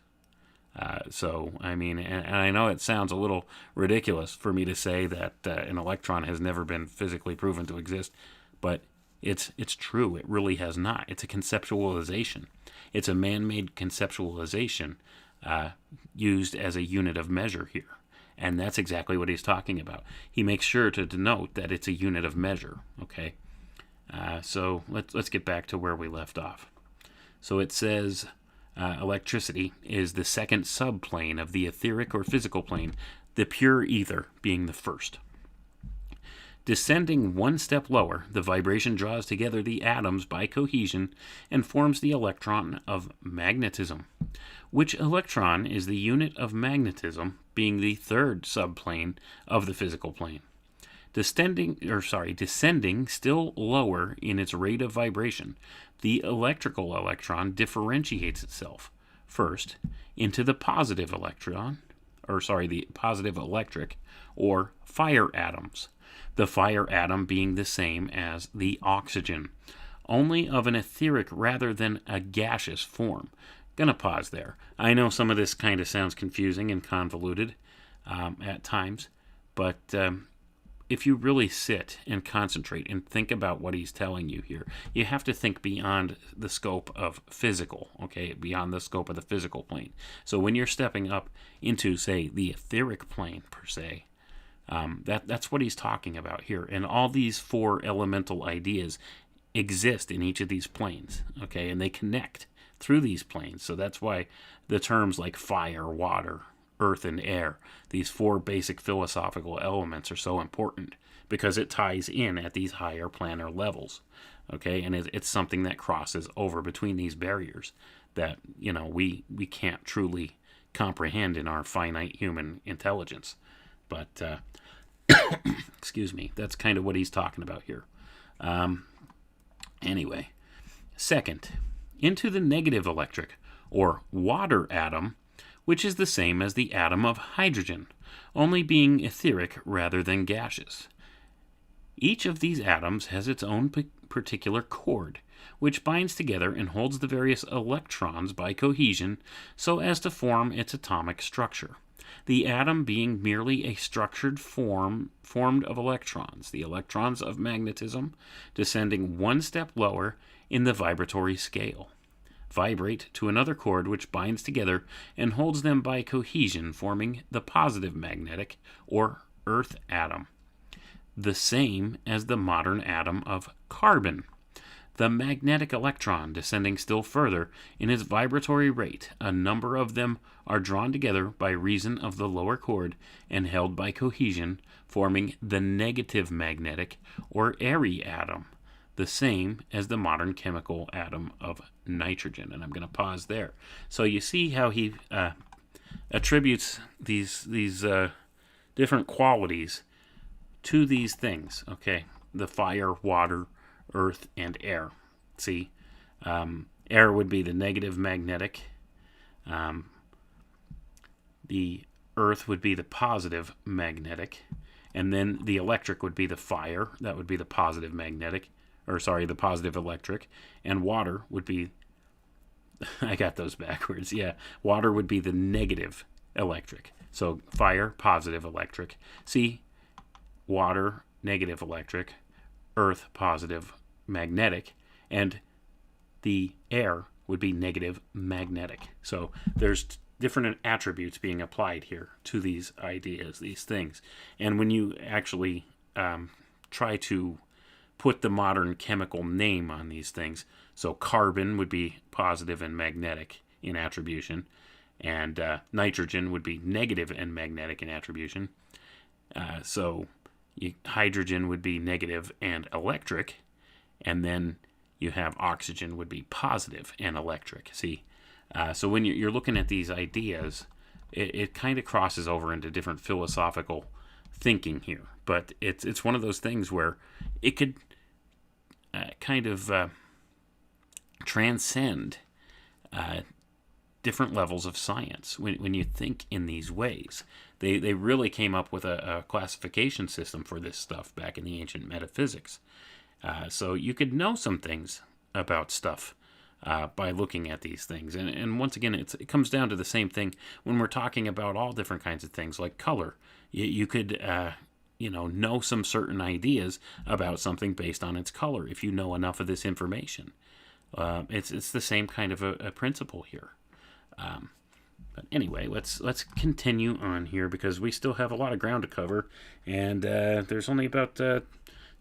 So, I mean, and I know it sounds a little ridiculous for me to say that an electron has never been physically proven to exist, but it's true. It really has not. It's a conceptualization. It's a man-made conceptualization used as a unit of measure here. And that's exactly what he's talking about. He makes sure to denote that it's a unit of measure. Okay. So let's get back to where we left off. So it says electricity is the second subplane of the etheric or physical plane, the pure ether being the first. Descending one step lower, the vibration draws together the atoms by cohesion and forms the electron of magnetism, which electron is the unit of magnetism, being the third subplane of the physical plane. Descending still lower in its rate of vibration, the electrical electron differentiates itself first into the positive the positive electric or fire atoms. The fire atom being the same as the oxygen, only of an etheric rather than a gaseous form. Gonna pause there. I know some of this kind of sounds confusing and convoluted at times, but if you really sit and concentrate and think about what he's telling you here, you have to think beyond the scope of physical, okay, beyond the scope of the physical plane. So when you're stepping up into, say, the etheric plane, per se, that's what he's talking about here. And all these four elemental ideas exist in each of these planes, okay, and they connect through these planes. So that's why the terms like fire, water, earth, and air. These four basic philosophical elements are so important because it ties in at these higher planar levels. Okay, and it's something that crosses over between these barriers that, we can't truly comprehend in our finite human intelligence. But excuse me, that's kind of what he's talking about here. Anyway, second, into the negative electric, or water atom, which is the same as the atom of hydrogen, only being etheric rather than gaseous. Each of these atoms has its own particular cord, which binds together and holds the various electrons by cohesion so as to form its atomic structure. The atom being merely a structured formed of electrons, the electrons of magnetism, descending one step lower in the vibratory scale, vibrate to another cord which binds together and holds them by cohesion, forming the positive magnetic or earth atom, the same as the modern atom of carbon. The magnetic electron descending still further in its vibratory rate, a number of them are drawn together by reason of the lower cord and held by cohesion, forming the negative magnetic or airy atom, the same as the modern chemical atom of nitrogen. And I'm going to pause there. So you see how he attributes these different qualities to these things. Okay, the fire, water, earth, and air. See, air would be the negative magnetic. The earth would be the positive magnetic. And then the electric would be the fire. That would be the positive magnetic. The positive electric. And water would be, I got those backwards. Yeah, water would be the negative electric. So fire, positive electric. See, water, negative electric. Earth, positive magnetic, and the air would be negative magnetic. So there's different attributes being applied here to these ideas, these things. And when you actually try to put the modern chemical name on these things, so carbon would be positive and magnetic in attribution, and nitrogen would be negative and magnetic in attribution. Hydrogen would be negative and electric, and then you have oxygen would be positive and electric. See, so when you're looking at these ideas, it kind of crosses over into different philosophical thinking here. But it's one of those things where it could kind of transcend different levels of science when you think in these ways. They really came up with a classification system for this stuff back in the ancient metaphysics. So you could know some things about stuff by looking at these things. And once again, it comes down to the same thing when we're talking about all different kinds of things like color. You could know some certain ideas about something based on its color if you know enough of this information. It's the same kind of a principle here. But anyway, let's continue on here because we still have a lot of ground to cover, and there's only about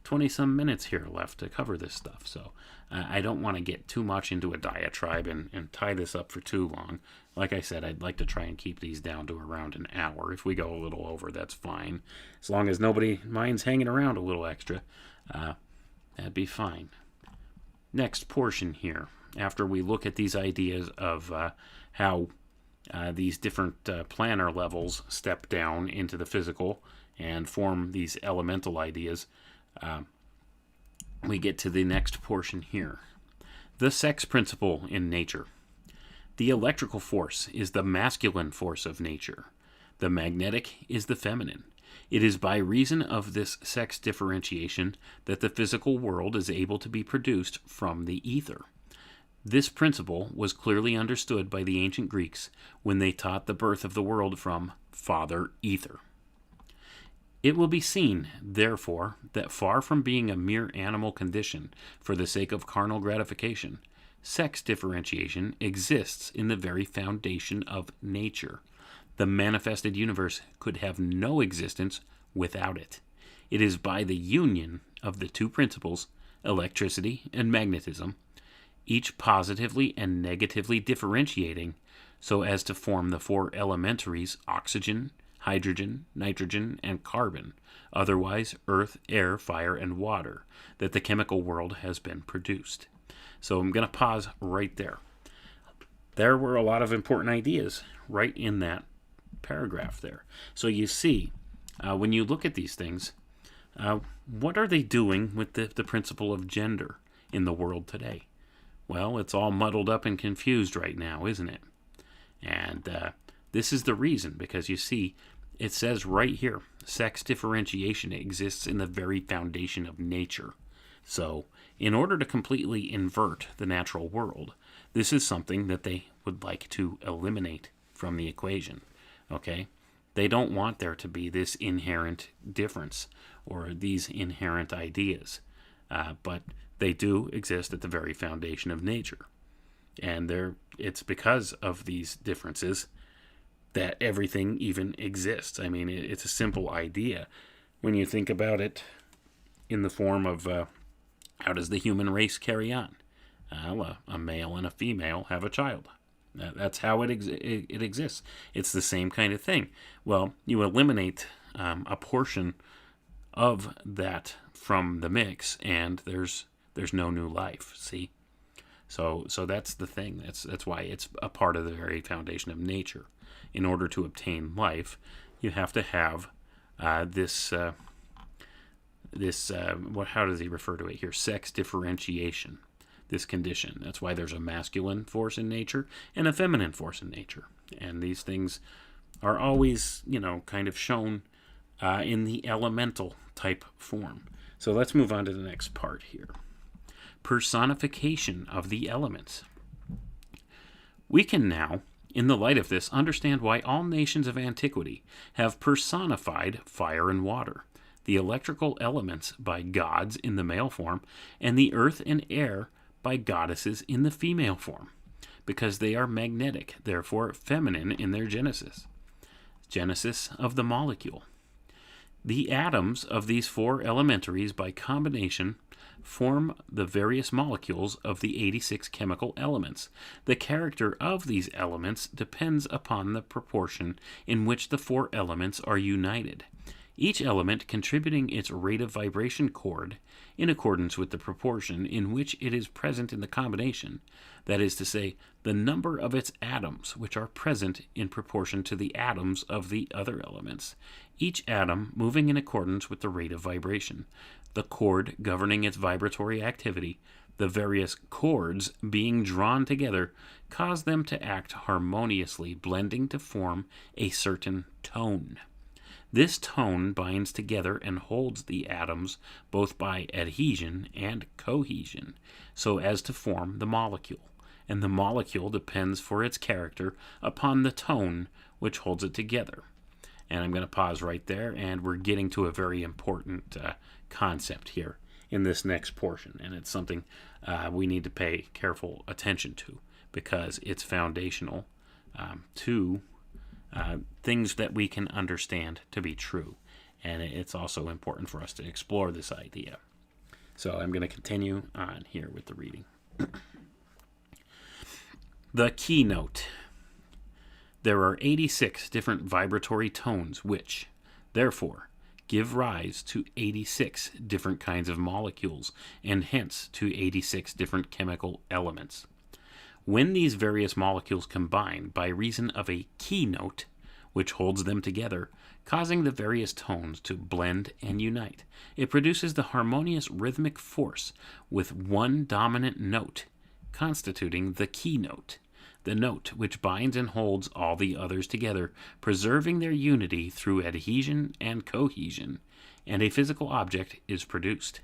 20-some minutes here left to cover this stuff. So I don't want to get too much into a diatribe and tie this up for too long. Like I said, I'd like to try and keep these down to around an hour. If we go a little over, that's fine. As long as nobody minds hanging around a little extra, that'd be fine. Next portion here, after we look at these ideas of how these different planar levels step down into the physical and form these elemental ideas, we get to the next portion here. The sex principle in nature. The electrical force is the masculine force of nature. The magnetic is the feminine. It is by reason of this sex differentiation that the physical world is able to be produced from the ether. This principle was clearly understood by the ancient Greeks when they taught the birth of the world from Father Ether. It will be seen, therefore, that far from being a mere animal condition for the sake of carnal gratification, sex differentiation exists in the very foundation of nature. The manifested universe could have no existence without it. It is by the union of the two principles, electricity and magnetism, each positively and negatively differentiating, so as to form the four elementaries oxygen, hydrogen, nitrogen, and carbon, otherwise earth, air, fire, and water, that the chemical world has been produced. So I'm going to pause right there. There were a lot of important ideas right in that paragraph there. So you see, when you look at these things, what are they doing with the principle of gender in the world today? Well, it's all muddled up and confused right now, isn't it? And this is the reason, because you see, it says right here, sex differentiation exists in the very foundation of nature. So, in order to completely invert the natural world, this is something that they would like to eliminate from the equation. Okay? They don't want there to be this inherent difference or these inherent ideas. But they do exist at the very foundation of nature. And it's because of these differences that everything even exists. I mean, it's a simple idea when you think about it in the form of how does the human race carry on? A male and a female have a child. That's how it exists. It's the same kind of thing. Well, you eliminate a portion of that from the mix, and there's no new life. See, so that's the thing. That's why it's a part of the very foundation of nature. In order to obtain life, you have to have this. How does he refer to it here? Sex differentiation. This condition. That's why there's a masculine force in nature and a feminine force in nature. And these things are always, kind of shown in the elemental type form. So let's move on to the next part here. Personification of the elements. We can now, in the light of this, understand why all nations of antiquity have personified fire and water, the electrical elements by gods in the male form, and the earth and air by goddesses in the female form, because they are magnetic, therefore feminine in their genesis. Genesis of the molecule. The atoms of these four elementaries by combination form the various molecules of the 86 chemical elements. The character of these elements depends upon the proportion in which the four elements are united, each element contributing its rate of vibration chord in accordance with the proportion in which it is present in the combination, that is to say, the number of its atoms which are present in proportion to the atoms of the other elements, each atom moving in accordance with the rate of vibration, the chord governing its vibratory activity, the various chords being drawn together cause them to act harmoniously, blending to form a certain tone. This tone binds together and holds the atoms both by adhesion and cohesion, so as to form the molecule, and the molecule depends for its character upon the tone which holds it together. And I'm going to pause right there, and we're getting to a very important concept here in this next portion, and it's something we need to pay careful attention to, because it's foundational to things that we can understand to be true. And it's also important for us to explore this idea. So I'm going to continue on here with the reading. The keynote. There are 86 different vibratory tones which, therefore, give rise to 86 different kinds of molecules, and hence to 86 different chemical elements. When these various molecules combine by reason of a keynote, which holds them together, causing the various tones to blend and unite, it produces the harmonious rhythmic force with one dominant note, constituting the keynote, the note which binds and holds all the others together, preserving their unity through adhesion and cohesion, and a physical object is produced.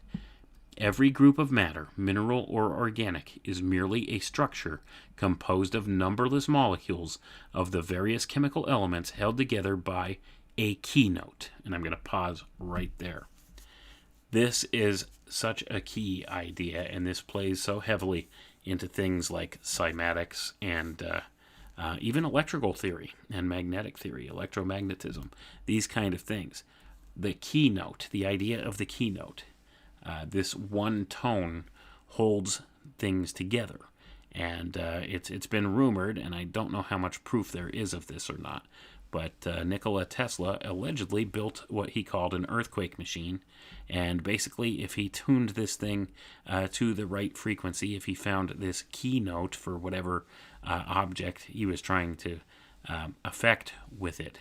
Every group of matter, mineral or organic, is merely a structure composed of numberless molecules of the various chemical elements held together by a keynote. And I'm going to pause right there. This is such a key idea, and this plays so heavily into things like cymatics and even electrical theory and magnetic theory, electromagnetism, these kind of things. The keynote, the idea of the keynote. This one tone holds things together, And it's been rumored, and I don't know how much proof there is of this or not, but Nikola Tesla allegedly built what he called an earthquake machine. And basically, if he tuned this thing to the right frequency, if he found this keynote for whatever object he was trying to affect with it,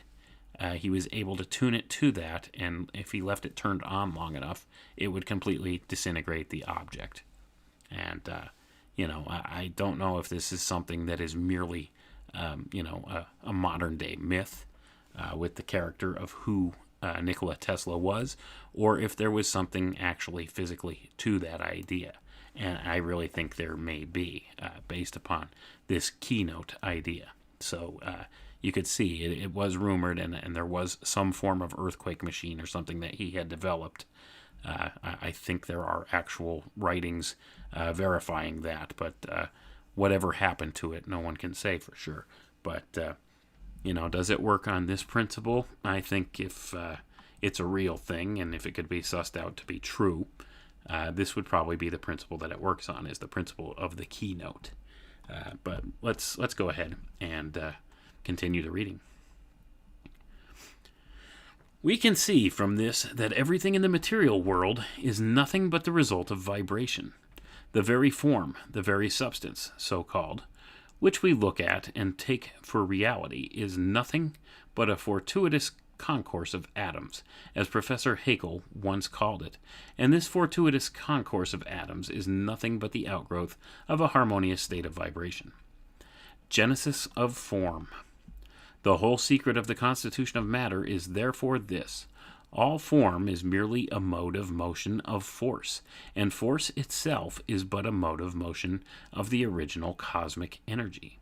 he was able to tune it to that, and if he left it turned on long enough, it would completely disintegrate the object. And, I don't know if this is something that is merely, a modern day myth with the character of who Nikola Tesla was, or if there was something actually physically to that idea. And I really think there may be, based upon this keynote idea. So you could see it was rumored, and there was some form of earthquake machine or something that he had developed. I think there are actual writings verifying that, but whatever happened to it, no one can say for sure. But, does it work on this principle? I think if it's a real thing, and if it could be sussed out to be true, this would probably be the principle that it works on, is the principle of the keynote. But let's go ahead and continue the reading. We can see from this that everything in the material world is nothing but the result of vibration. The very form, the very substance, so-called, which we look at and take for reality, is nothing but a fortuitous concourse of atoms, as Professor Haeckel once called it, and this fortuitous concourse of atoms is nothing but the outgrowth of a harmonious state of vibration. Genesis of form. The whole secret of the constitution of matter is therefore this: all form is merely a mode of motion of force, and force itself is but a mode of motion of the original cosmic energy.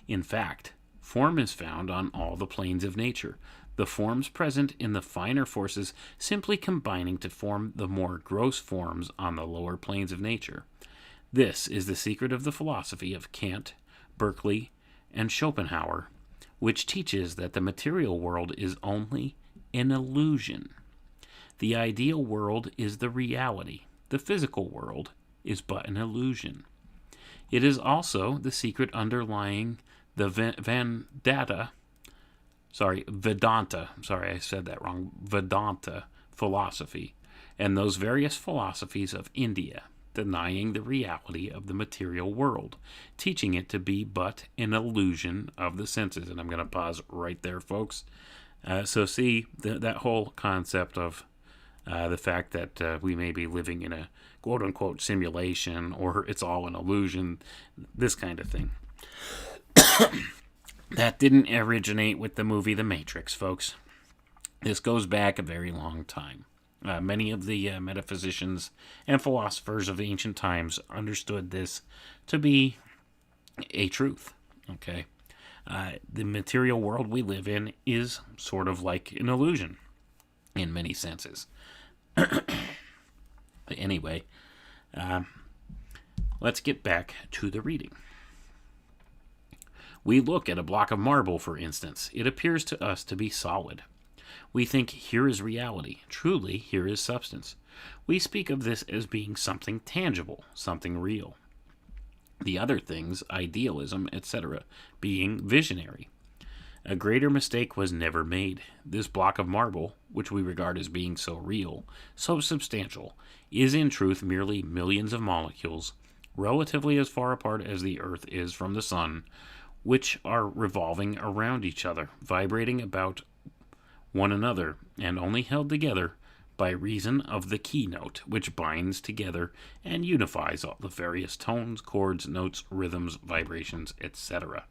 In fact, form is found on all the planes of nature, the forms present in the finer forces simply combining to form the more gross forms on the lower planes of nature. This is the secret of the philosophy of Kant, Berkeley, and Schopenhauer, which teaches that the material world is only an illusion. The ideal world is the reality. The physical world is but an illusion. It is also the secret underlying the Vedanta philosophy, and those various philosophies of India, denying the reality of the material world, teaching it to be but an illusion of the senses. And I'm going to pause right there, folks. So see, that whole concept of the fact that we may be living in a quote-unquote simulation, or it's all an illusion, this kind of thing. That didn't originate with the movie The Matrix, folks. This goes back a very long time. Many of the metaphysicians and philosophers of ancient times understood this to be a truth. Okay, the material world we live in is sort of like an illusion in many senses. But anyway, let's get back to the reading. We look at a block of marble, for instance. It appears to us to be solid. We think, here is reality. Truly, here is substance. We speak of this as being something tangible, something real. The other things, idealism, etc., being visionary. A greater mistake was never made. This block of marble, which we regard as being so real, so substantial, is in truth merely millions of molecules, relatively as far apart as the Earth is from the Sun, which are revolving around each other, vibrating about one another, and only held together by reason of the keynote, which binds together and unifies all the various tones, chords, notes, rhythms, vibrations, etc.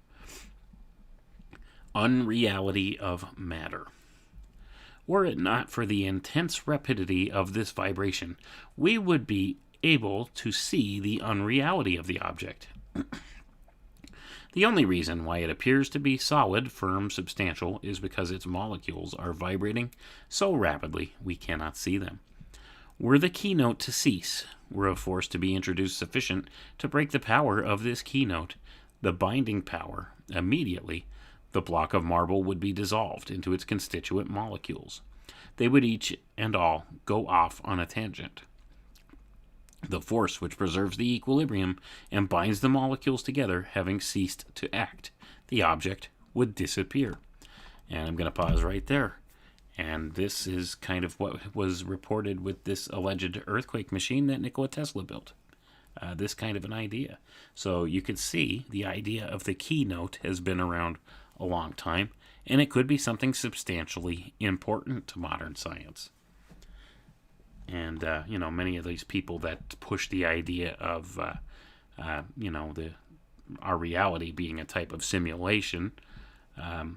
Unreality of matter. Were it not for the intense rapidity of this vibration, we would be able to see the unreality of the object. The only reason why it appears to be solid, firm, substantial is because its molecules are vibrating so rapidly we cannot see them. Were the keynote to cease, were a force to be introduced sufficient to break the power of this keynote, the binding power, immediately the block of marble would be dissolved into its constituent molecules. They would each and all go off on a tangent. the force which preserves the equilibrium and binds the molecules together having ceased to act, the object would disappear. And I'm going to pause right there. And this is kind of what was reported with this alleged earthquake machine that Nikola Tesla built. This kind of an idea. So you could see the idea of the keynote has been around a long time, and it could be something substantially important to modern science. And, many of these people that push the idea of, our reality being a type of simulation, a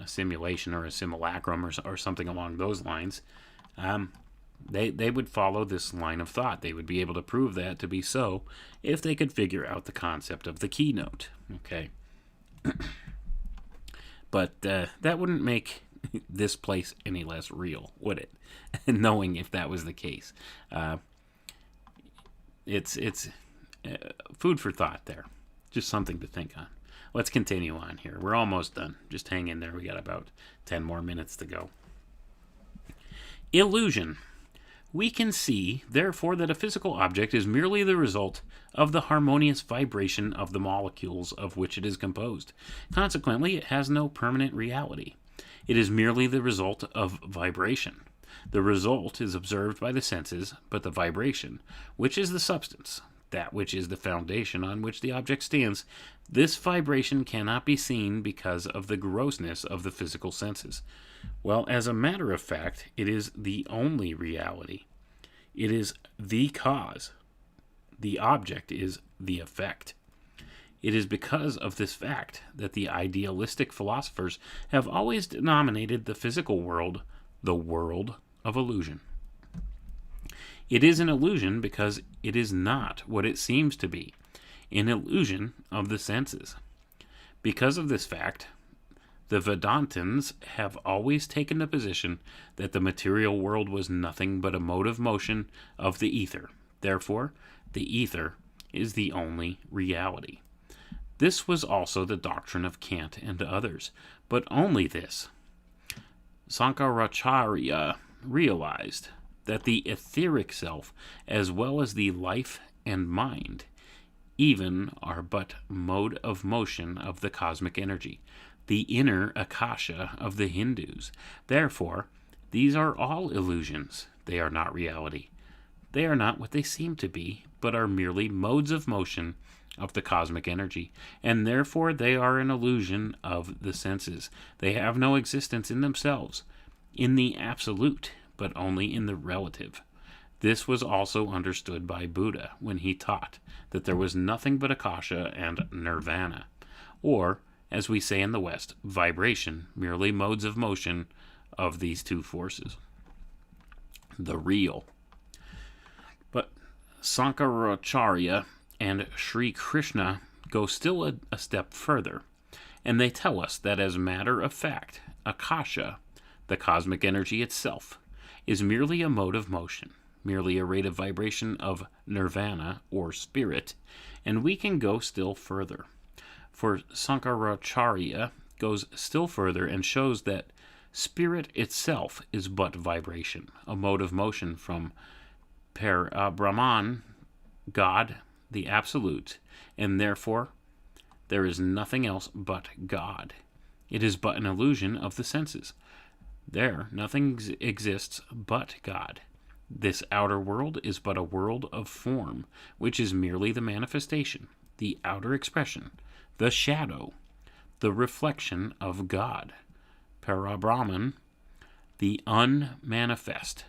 simulation or a simulacrum or something along those lines, they would follow this line of thought. They would be able to prove that to be so if they could figure out the concept of the keynote. Okay. But that wouldn't make this place any less real, would it? Knowing if that was the case. It's food for thought there. Just something to think on. Let's continue on here. We're almost done. Just hang in there. We got about 10 more minutes to go. Illusion. We can see, therefore, that a physical object is merely the result of the harmonious vibration of the molecules of which it is composed. Consequently, it has no permanent reality. It is merely the result of vibration. The result is observed by the senses, but the vibration, which is the substance, that which is the foundation on which the object stands, this vibration cannot be seen because of the grossness of the physical senses. Well, as a matter of fact, it is the only reality. It is the cause. The object is the effect. It is because of this fact that the idealistic philosophers have always denominated the physical world the world of illusion. It is an illusion because it is not what it seems to be, an illusion of the senses. Because of this fact, the Vedantins have always taken the position that the material world was nothing but a mode of motion of the ether. Therefore, the ether is the only reality. This was also the doctrine of Kant and others, but only this. Sankaracharya realized that the etheric self, as well as the life and mind, even are but mode of motion of the cosmic energy, the inner akasha of the Hindus. Therefore, these are all illusions. They are not reality. They are not what they seem to be, but are merely modes of motion of the cosmic energy, and therefore they are an illusion of the senses. They have no existence in themselves, in the absolute, but only in the relative. This was also understood by Buddha when he taught that there was nothing but akasha and nirvana, or, as we say in the West, vibration, merely modes of motion of these two forces. The real. But Sankaracharya and Sri Krishna go still a step further, and they tell us that as matter of fact, akasha, the cosmic energy itself, is merely a mode of motion, merely a rate of vibration of nirvana or spirit, and we can go still further. For Sankaracharya goes still further and shows that spirit itself is but vibration, a mode of motion from Brahman, God, the Absolute, and therefore there is nothing else but God. It is but an illusion of the senses. There, nothing exists but God. This outer world is but a world of form, which is merely the manifestation, the outer expression, the shadow, the reflection of God. Parabrahman, the unmanifest.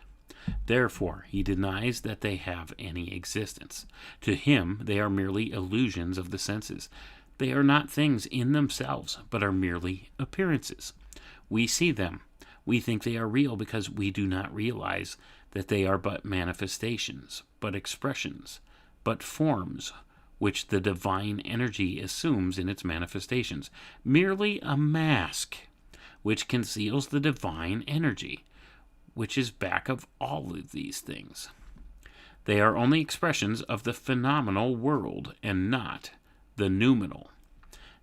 Therefore, he denies that they have any existence. To him, they are merely illusions of the senses. They are not things in themselves, but are merely appearances. We see them. We think they are real because we do not realize that they are but manifestations, but expressions, but forms, which the divine energy assumes in its manifestations. Merely a mask, which conceals the divine energy, which is back of all of these things. They are only expressions of the phenomenal world and not the noumenal.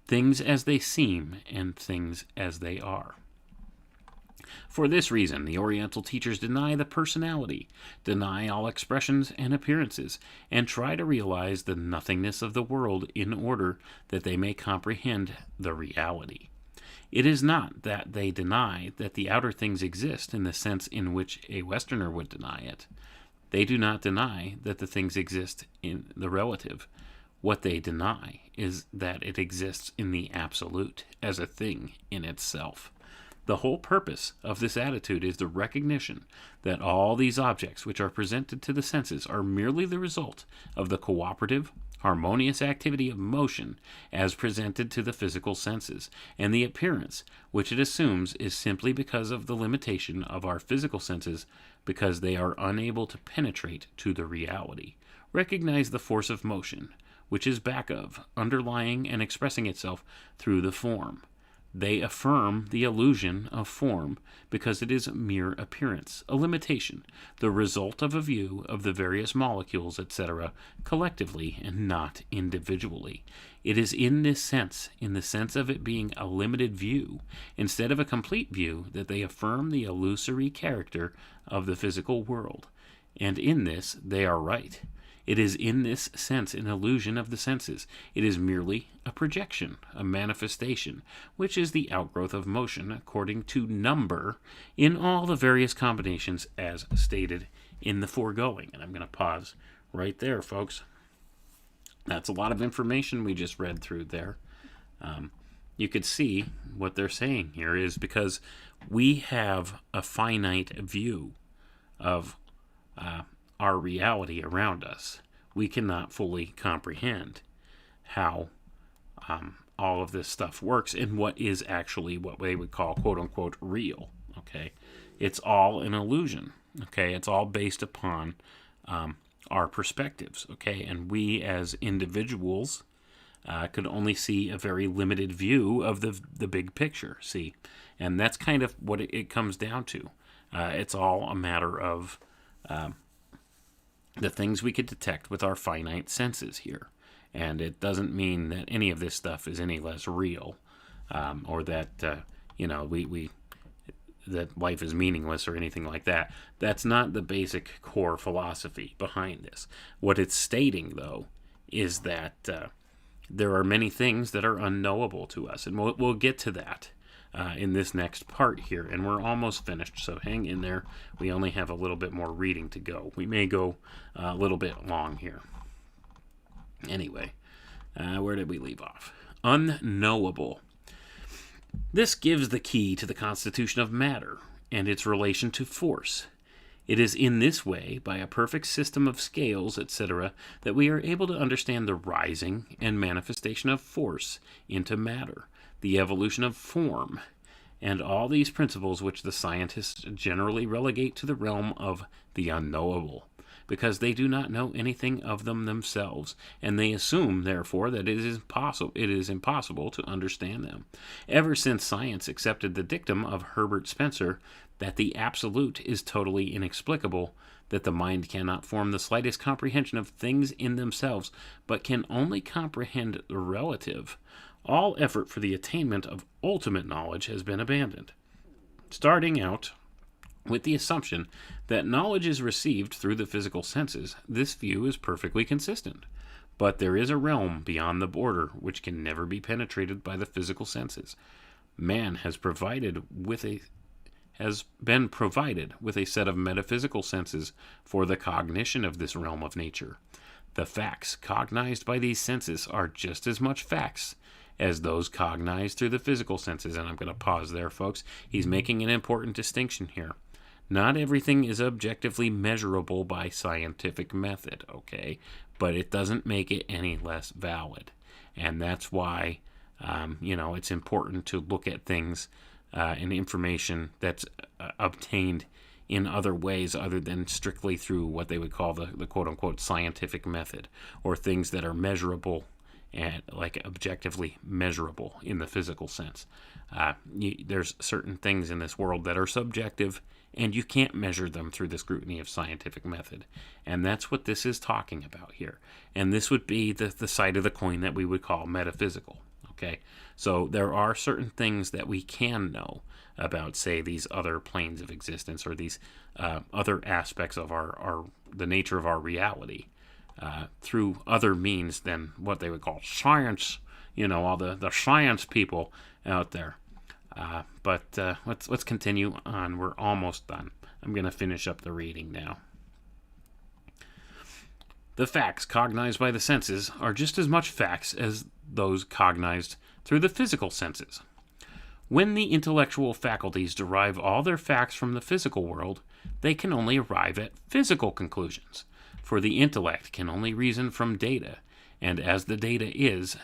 Things as they seem and things as they are. For this reason, the Oriental teachers deny the personality, deny all expressions and appearances, and try to realize the nothingness of the world in order that they may comprehend the reality. It is not that they deny that the outer things exist in the sense in which a Westerner would deny it. They do not deny that the things exist in the relative. What they deny is that it exists in the absolute as a thing in itself. The whole purpose of this attitude is the recognition that all these objects which are presented to the senses are merely the result of the cooperative, harmonious activity of motion as presented to the physical senses, and the appearance which it assumes is simply because of the limitation of our physical senses, because they are unable to penetrate to the reality. Recognize the force of motion, which is back of, underlying, and expressing itself through the form. They affirm the illusion of form because it is mere appearance, a limitation, the result of a view of the various molecules, etc., collectively and not individually. It is in this sense, in the sense of it being a limited view, instead of a complete view, that they affirm the illusory character of the physical world. And in this they are right. It is in this sense an illusion of the senses. It is merely a projection, a manifestation, which is the outgrowth of motion according to number in all the various combinations as stated in the foregoing. And I'm going to pause right there, folks. That's a lot of information we just read through there. You could see what they're saying here is because we have a finite view of our reality around us. We cannot fully comprehend how all of this stuff works and what is actually what they would call quote-unquote real. Okay, it's all an illusion. Okay, it's all based upon our perspectives. Okay, and we as individuals could only see a very limited view of the big picture. See, and that's kind of what it comes down to. It's all a matter of the things we could detect with our finite senses here. And it doesn't mean that any of this stuff is any less real, or that that life is meaningless or anything like that. That's not the basic core philosophy behind this. What it's stating, though, is that there are many things that are unknowable to us, and we'll get to that in this next part here, and we're almost finished, so hang in there. We only have a little bit more reading to go. We may go a little bit long here. Anyway, where did we leave off? Unknowable. This gives the key to the constitution of matter and its relation to force. It is in this way, by a perfect system of scales, etc., that we are able to understand the rising and manifestation of force into matter, the evolution of form, and all these principles which the scientists generally relegate to the realm of the unknowable, because they do not know anything of them themselves, and they assume, therefore, that it is impossible to understand them. Ever since science accepted the dictum of Herbert Spencer that the absolute is totally inexplicable, that the mind cannot form the slightest comprehension of things in themselves, but can only comprehend the relative, all effort for the attainment of ultimate knowledge has been abandoned. Starting out with the assumption that knowledge is received through the physical senses, this view is perfectly consistent. But there is a realm beyond the border which can never be penetrated by the physical senses. Man has been provided with a set of metaphysical senses for the cognition of this realm of nature. The facts cognized by these senses are just as much facts as those cognized through the physical senses. And I'm going to pause there, folks. He's making an important distinction here. Not everything is objectively measurable by scientific method, okay? But it doesn't make it any less valid. And that's why, it's important to look at things and information that's obtained in other ways other than strictly through what they would call the quote-unquote scientific method, or things that are measurable and like objectively measurable in the physical sense. There's certain things in this world that are subjective, and you can't measure them through the scrutiny of scientific method. And that's what this is talking about here. And this would be the side of the coin that we would call metaphysical. Okay, so there are certain things that we can know about, say, these other planes of existence, or these other aspects of the nature of our reality, through other means than what they would call science. All the science people out there. But let's continue on. We're almost done. I'm going to finish up the reading now. The facts cognized by the senses are just as much facts as those cognized through the physical senses. When the intellectual faculties derive all their facts from the physical world, they can only arrive at physical conclusions, for the intellect can only reason from data, and as the data is,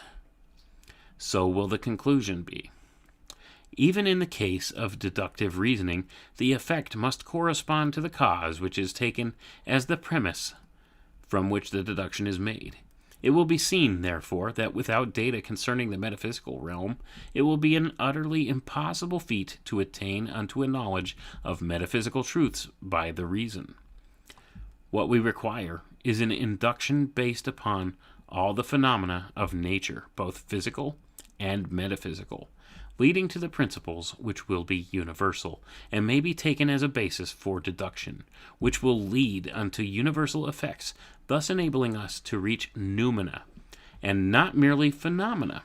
so will the conclusion be. Even in the case of deductive reasoning, the effect must correspond to the cause, which is taken as the premise from which the deduction is made. It will be seen, therefore, that without data concerning the metaphysical realm, it will be an utterly impossible feat to attain unto a knowledge of metaphysical truths by the reason. What we require is an induction based upon all the phenomena of nature, both physical and metaphysical, leading to the principles which will be universal, and may be taken as a basis for deduction, which will lead unto universal effects, thus enabling us to reach noumena, and not merely phenomena.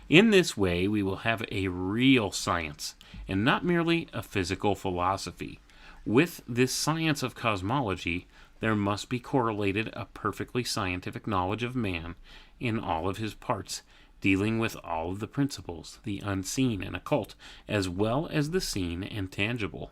In this way we will have a real science, and not merely a physical philosophy. With this science of cosmology, there must be correlated a perfectly scientific knowledge of man in all of his parts, dealing with all of the principles, the unseen and occult, as well as the seen and tangible.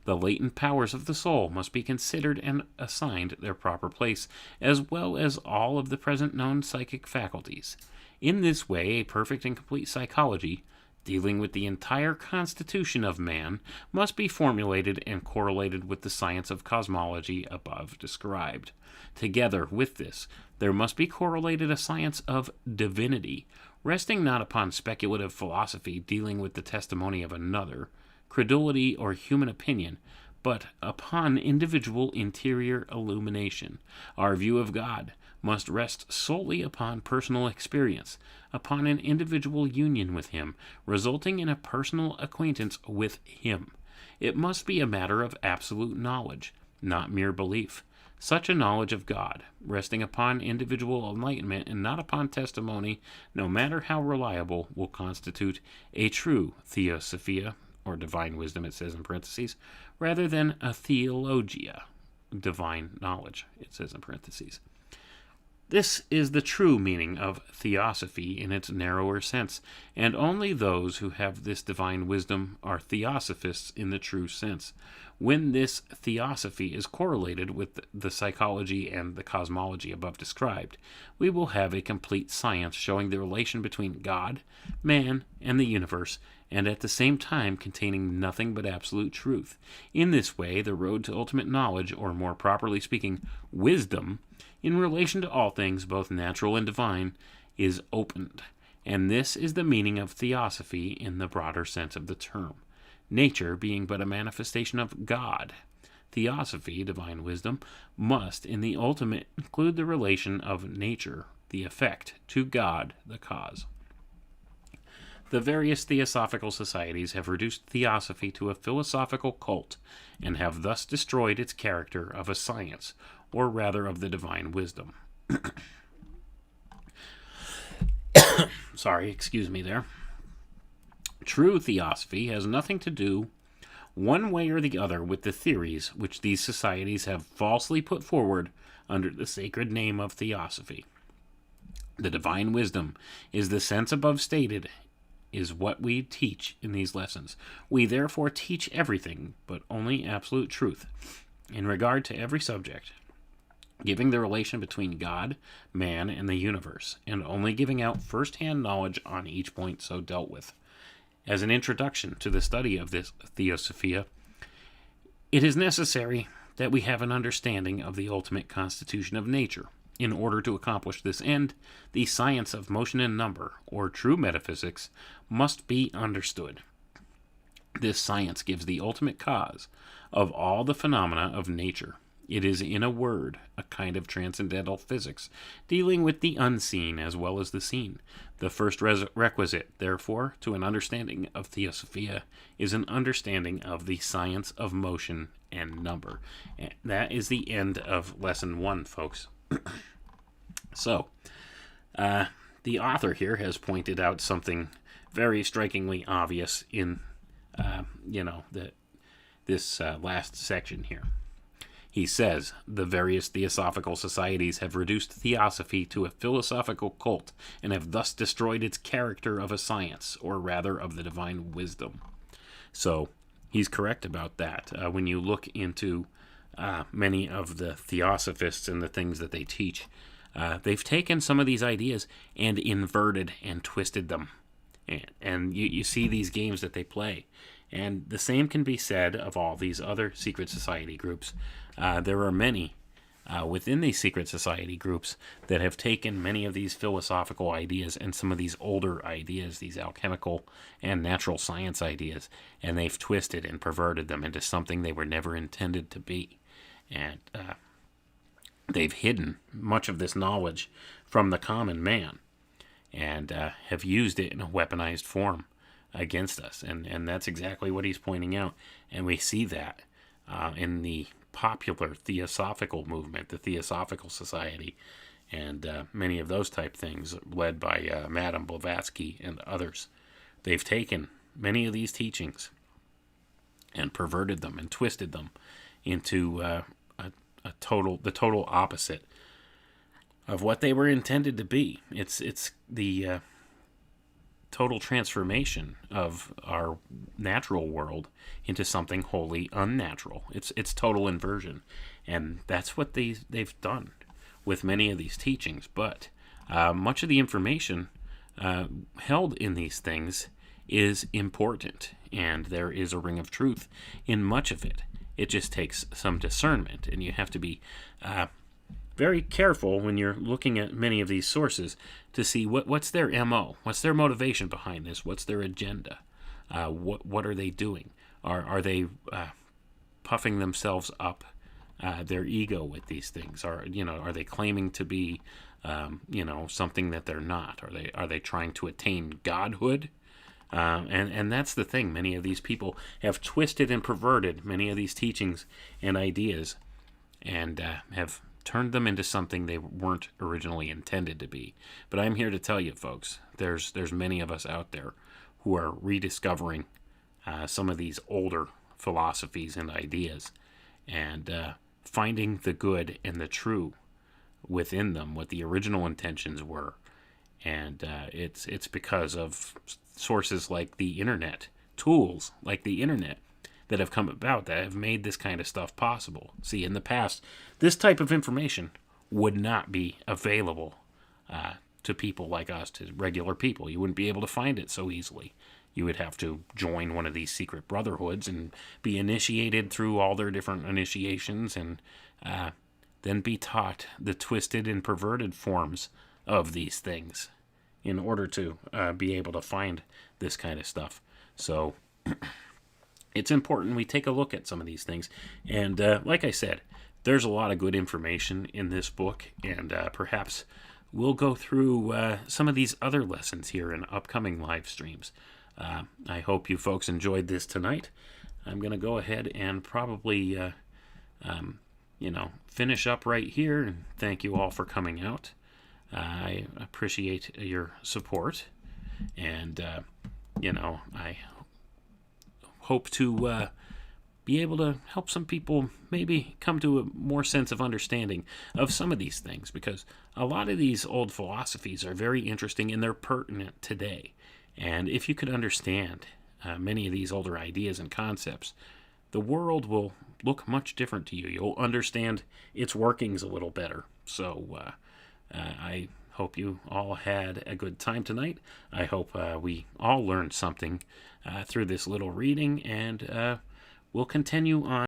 The latent powers of the soul must be considered and assigned their proper place, as well as all of the present known psychic faculties. In this way, a perfect and complete psychology, dealing with the entire constitution of man, must be formulated and correlated with the science of cosmology above described. Together with this, there must be correlated a science of divinity, resting not upon speculative philosophy dealing with the testimony of another, credulity, or human opinion, but upon individual interior illumination. Our view of God must rest solely upon personal experience, upon an individual union with Him, resulting in a personal acquaintance with Him. It must be a matter of absolute knowledge, not mere belief. Such a knowledge of God, resting upon individual enlightenment and not upon testimony, no matter how reliable, will constitute a true theosophia, or divine wisdom, it says in parentheses, rather than a theologia, divine knowledge, it says in parentheses. This is the true meaning of theosophy in its narrower sense, and only those who have this divine wisdom are theosophists in the true sense. When this theosophy is correlated with the psychology and the cosmology above described, we will have a complete science showing the relation between God, man, and the universe, and at the same time containing nothing but absolute truth. In this way, the road to ultimate knowledge, or more properly speaking, wisdom, in relation to all things, both natural and divine, is opened. And this is the meaning of theosophy in the broader sense of the term. Nature being but a manifestation of God. Theosophy, divine wisdom, must in the ultimate include the relation of nature, the effect, to God, the cause. The various theosophical societies have reduced theosophy to a philosophical cult, and have thus destroyed its character of a science, or rather of the divine wisdom. Sorry, excuse me there. True theosophy has nothing to do, one way or the other, with the theories which these societies have falsely put forward under the sacred name of theosophy. The divine wisdom is the sense above stated, is what we teach in these lessons. We therefore teach everything, but only absolute truth, in regard to every subject, giving the relation between God, man, and the universe, and only giving out first-hand knowledge on each point so dealt with. As an introduction to the study of this theosophia, it is necessary that we have an understanding of the ultimate constitution of nature. In order to accomplish this end, the science of motion and number, or true metaphysics, must be understood. This science gives the ultimate cause of all the phenomena of nature. It is, in a word, a kind of transcendental physics, dealing with the unseen as well as the seen. The first requisite, therefore, to an understanding of Theosophia is an understanding of the science of motion and number. And that is the end of Lesson 1, folks. So, the author here has pointed out something very strikingly obvious in, this last section here. He says, the various theosophical societies have reduced theosophy to a philosophical cult and have thus destroyed its character of a science, or rather of the divine wisdom. So, he's correct about that. When you look into many of the theosophists and the things that they teach, they've taken some of these ideas and inverted and twisted them. And you see these games that they play. And the same can be said of all these other secret society groups. There are many within these secret society groups that have taken many of these philosophical ideas and some of these older ideas, these alchemical and natural science ideas, and they've twisted and perverted them into something they were never intended to be. And they've hidden much of this knowledge from the common man and have used it in a weaponized form against us. And that's exactly what he's pointing out. And we see that in the popular theosophical movement, the Theosophical Society, and many of those type things led by Madame Blavatsky and others. They've taken many of these teachings and perverted them and twisted them into the total opposite of what they were intended to be. It's the total transformation of our natural world into something wholly unnatural. It's total inversion, and that's what they've done with many of these teachings. But much of the information held in these things is important, and there is a ring of truth in much of it. It just takes some discernment, and you have to be very careful when you're looking at many of these sources to see what's their MO, what's their motivation behind this, what's their agenda, what are they doing? Are they puffing themselves up, their ego with these things? Are they claiming to be something that they're not? Are they trying to attain godhood? And that's the thing. Many of these people have twisted and perverted many of these teachings and ideas, and have turned them into something they weren't originally intended to be. But I'm here to tell you, folks, there's many of us out there who are rediscovering some of these older philosophies and ideas, and finding the good and the true within them, what the original intentions were. And it's because of sources like the internet, tools like the internet, that have come about that have made this kind of stuff possible. See, in the past, this type of information would not be available to people like us, to regular people. You wouldn't be able to find it so easily. You would have to join one of these secret brotherhoods and be initiated through all their different initiations, and then be taught the twisted and perverted forms of these things in order to be able to find this kind of stuff. So it's important we take a look at some of these things. And like I said, there's a lot of good information in this book, and perhaps we'll go through some of these other lessons here in upcoming live streams. I hope you folks enjoyed this tonight. I'm going to go ahead and probably, finish up right here, and thank you all for coming out. I appreciate your support, and, I hope to be able to help some people maybe come to a more sense of understanding of some of these things, because a lot of these old philosophies are very interesting and they're pertinent today. And if you could understand many of these older ideas and concepts, the world will look much different to you. You'll understand its workings a little better. So I hope you all had a good time tonight. I hope we all learned something through this little reading, and we'll continue on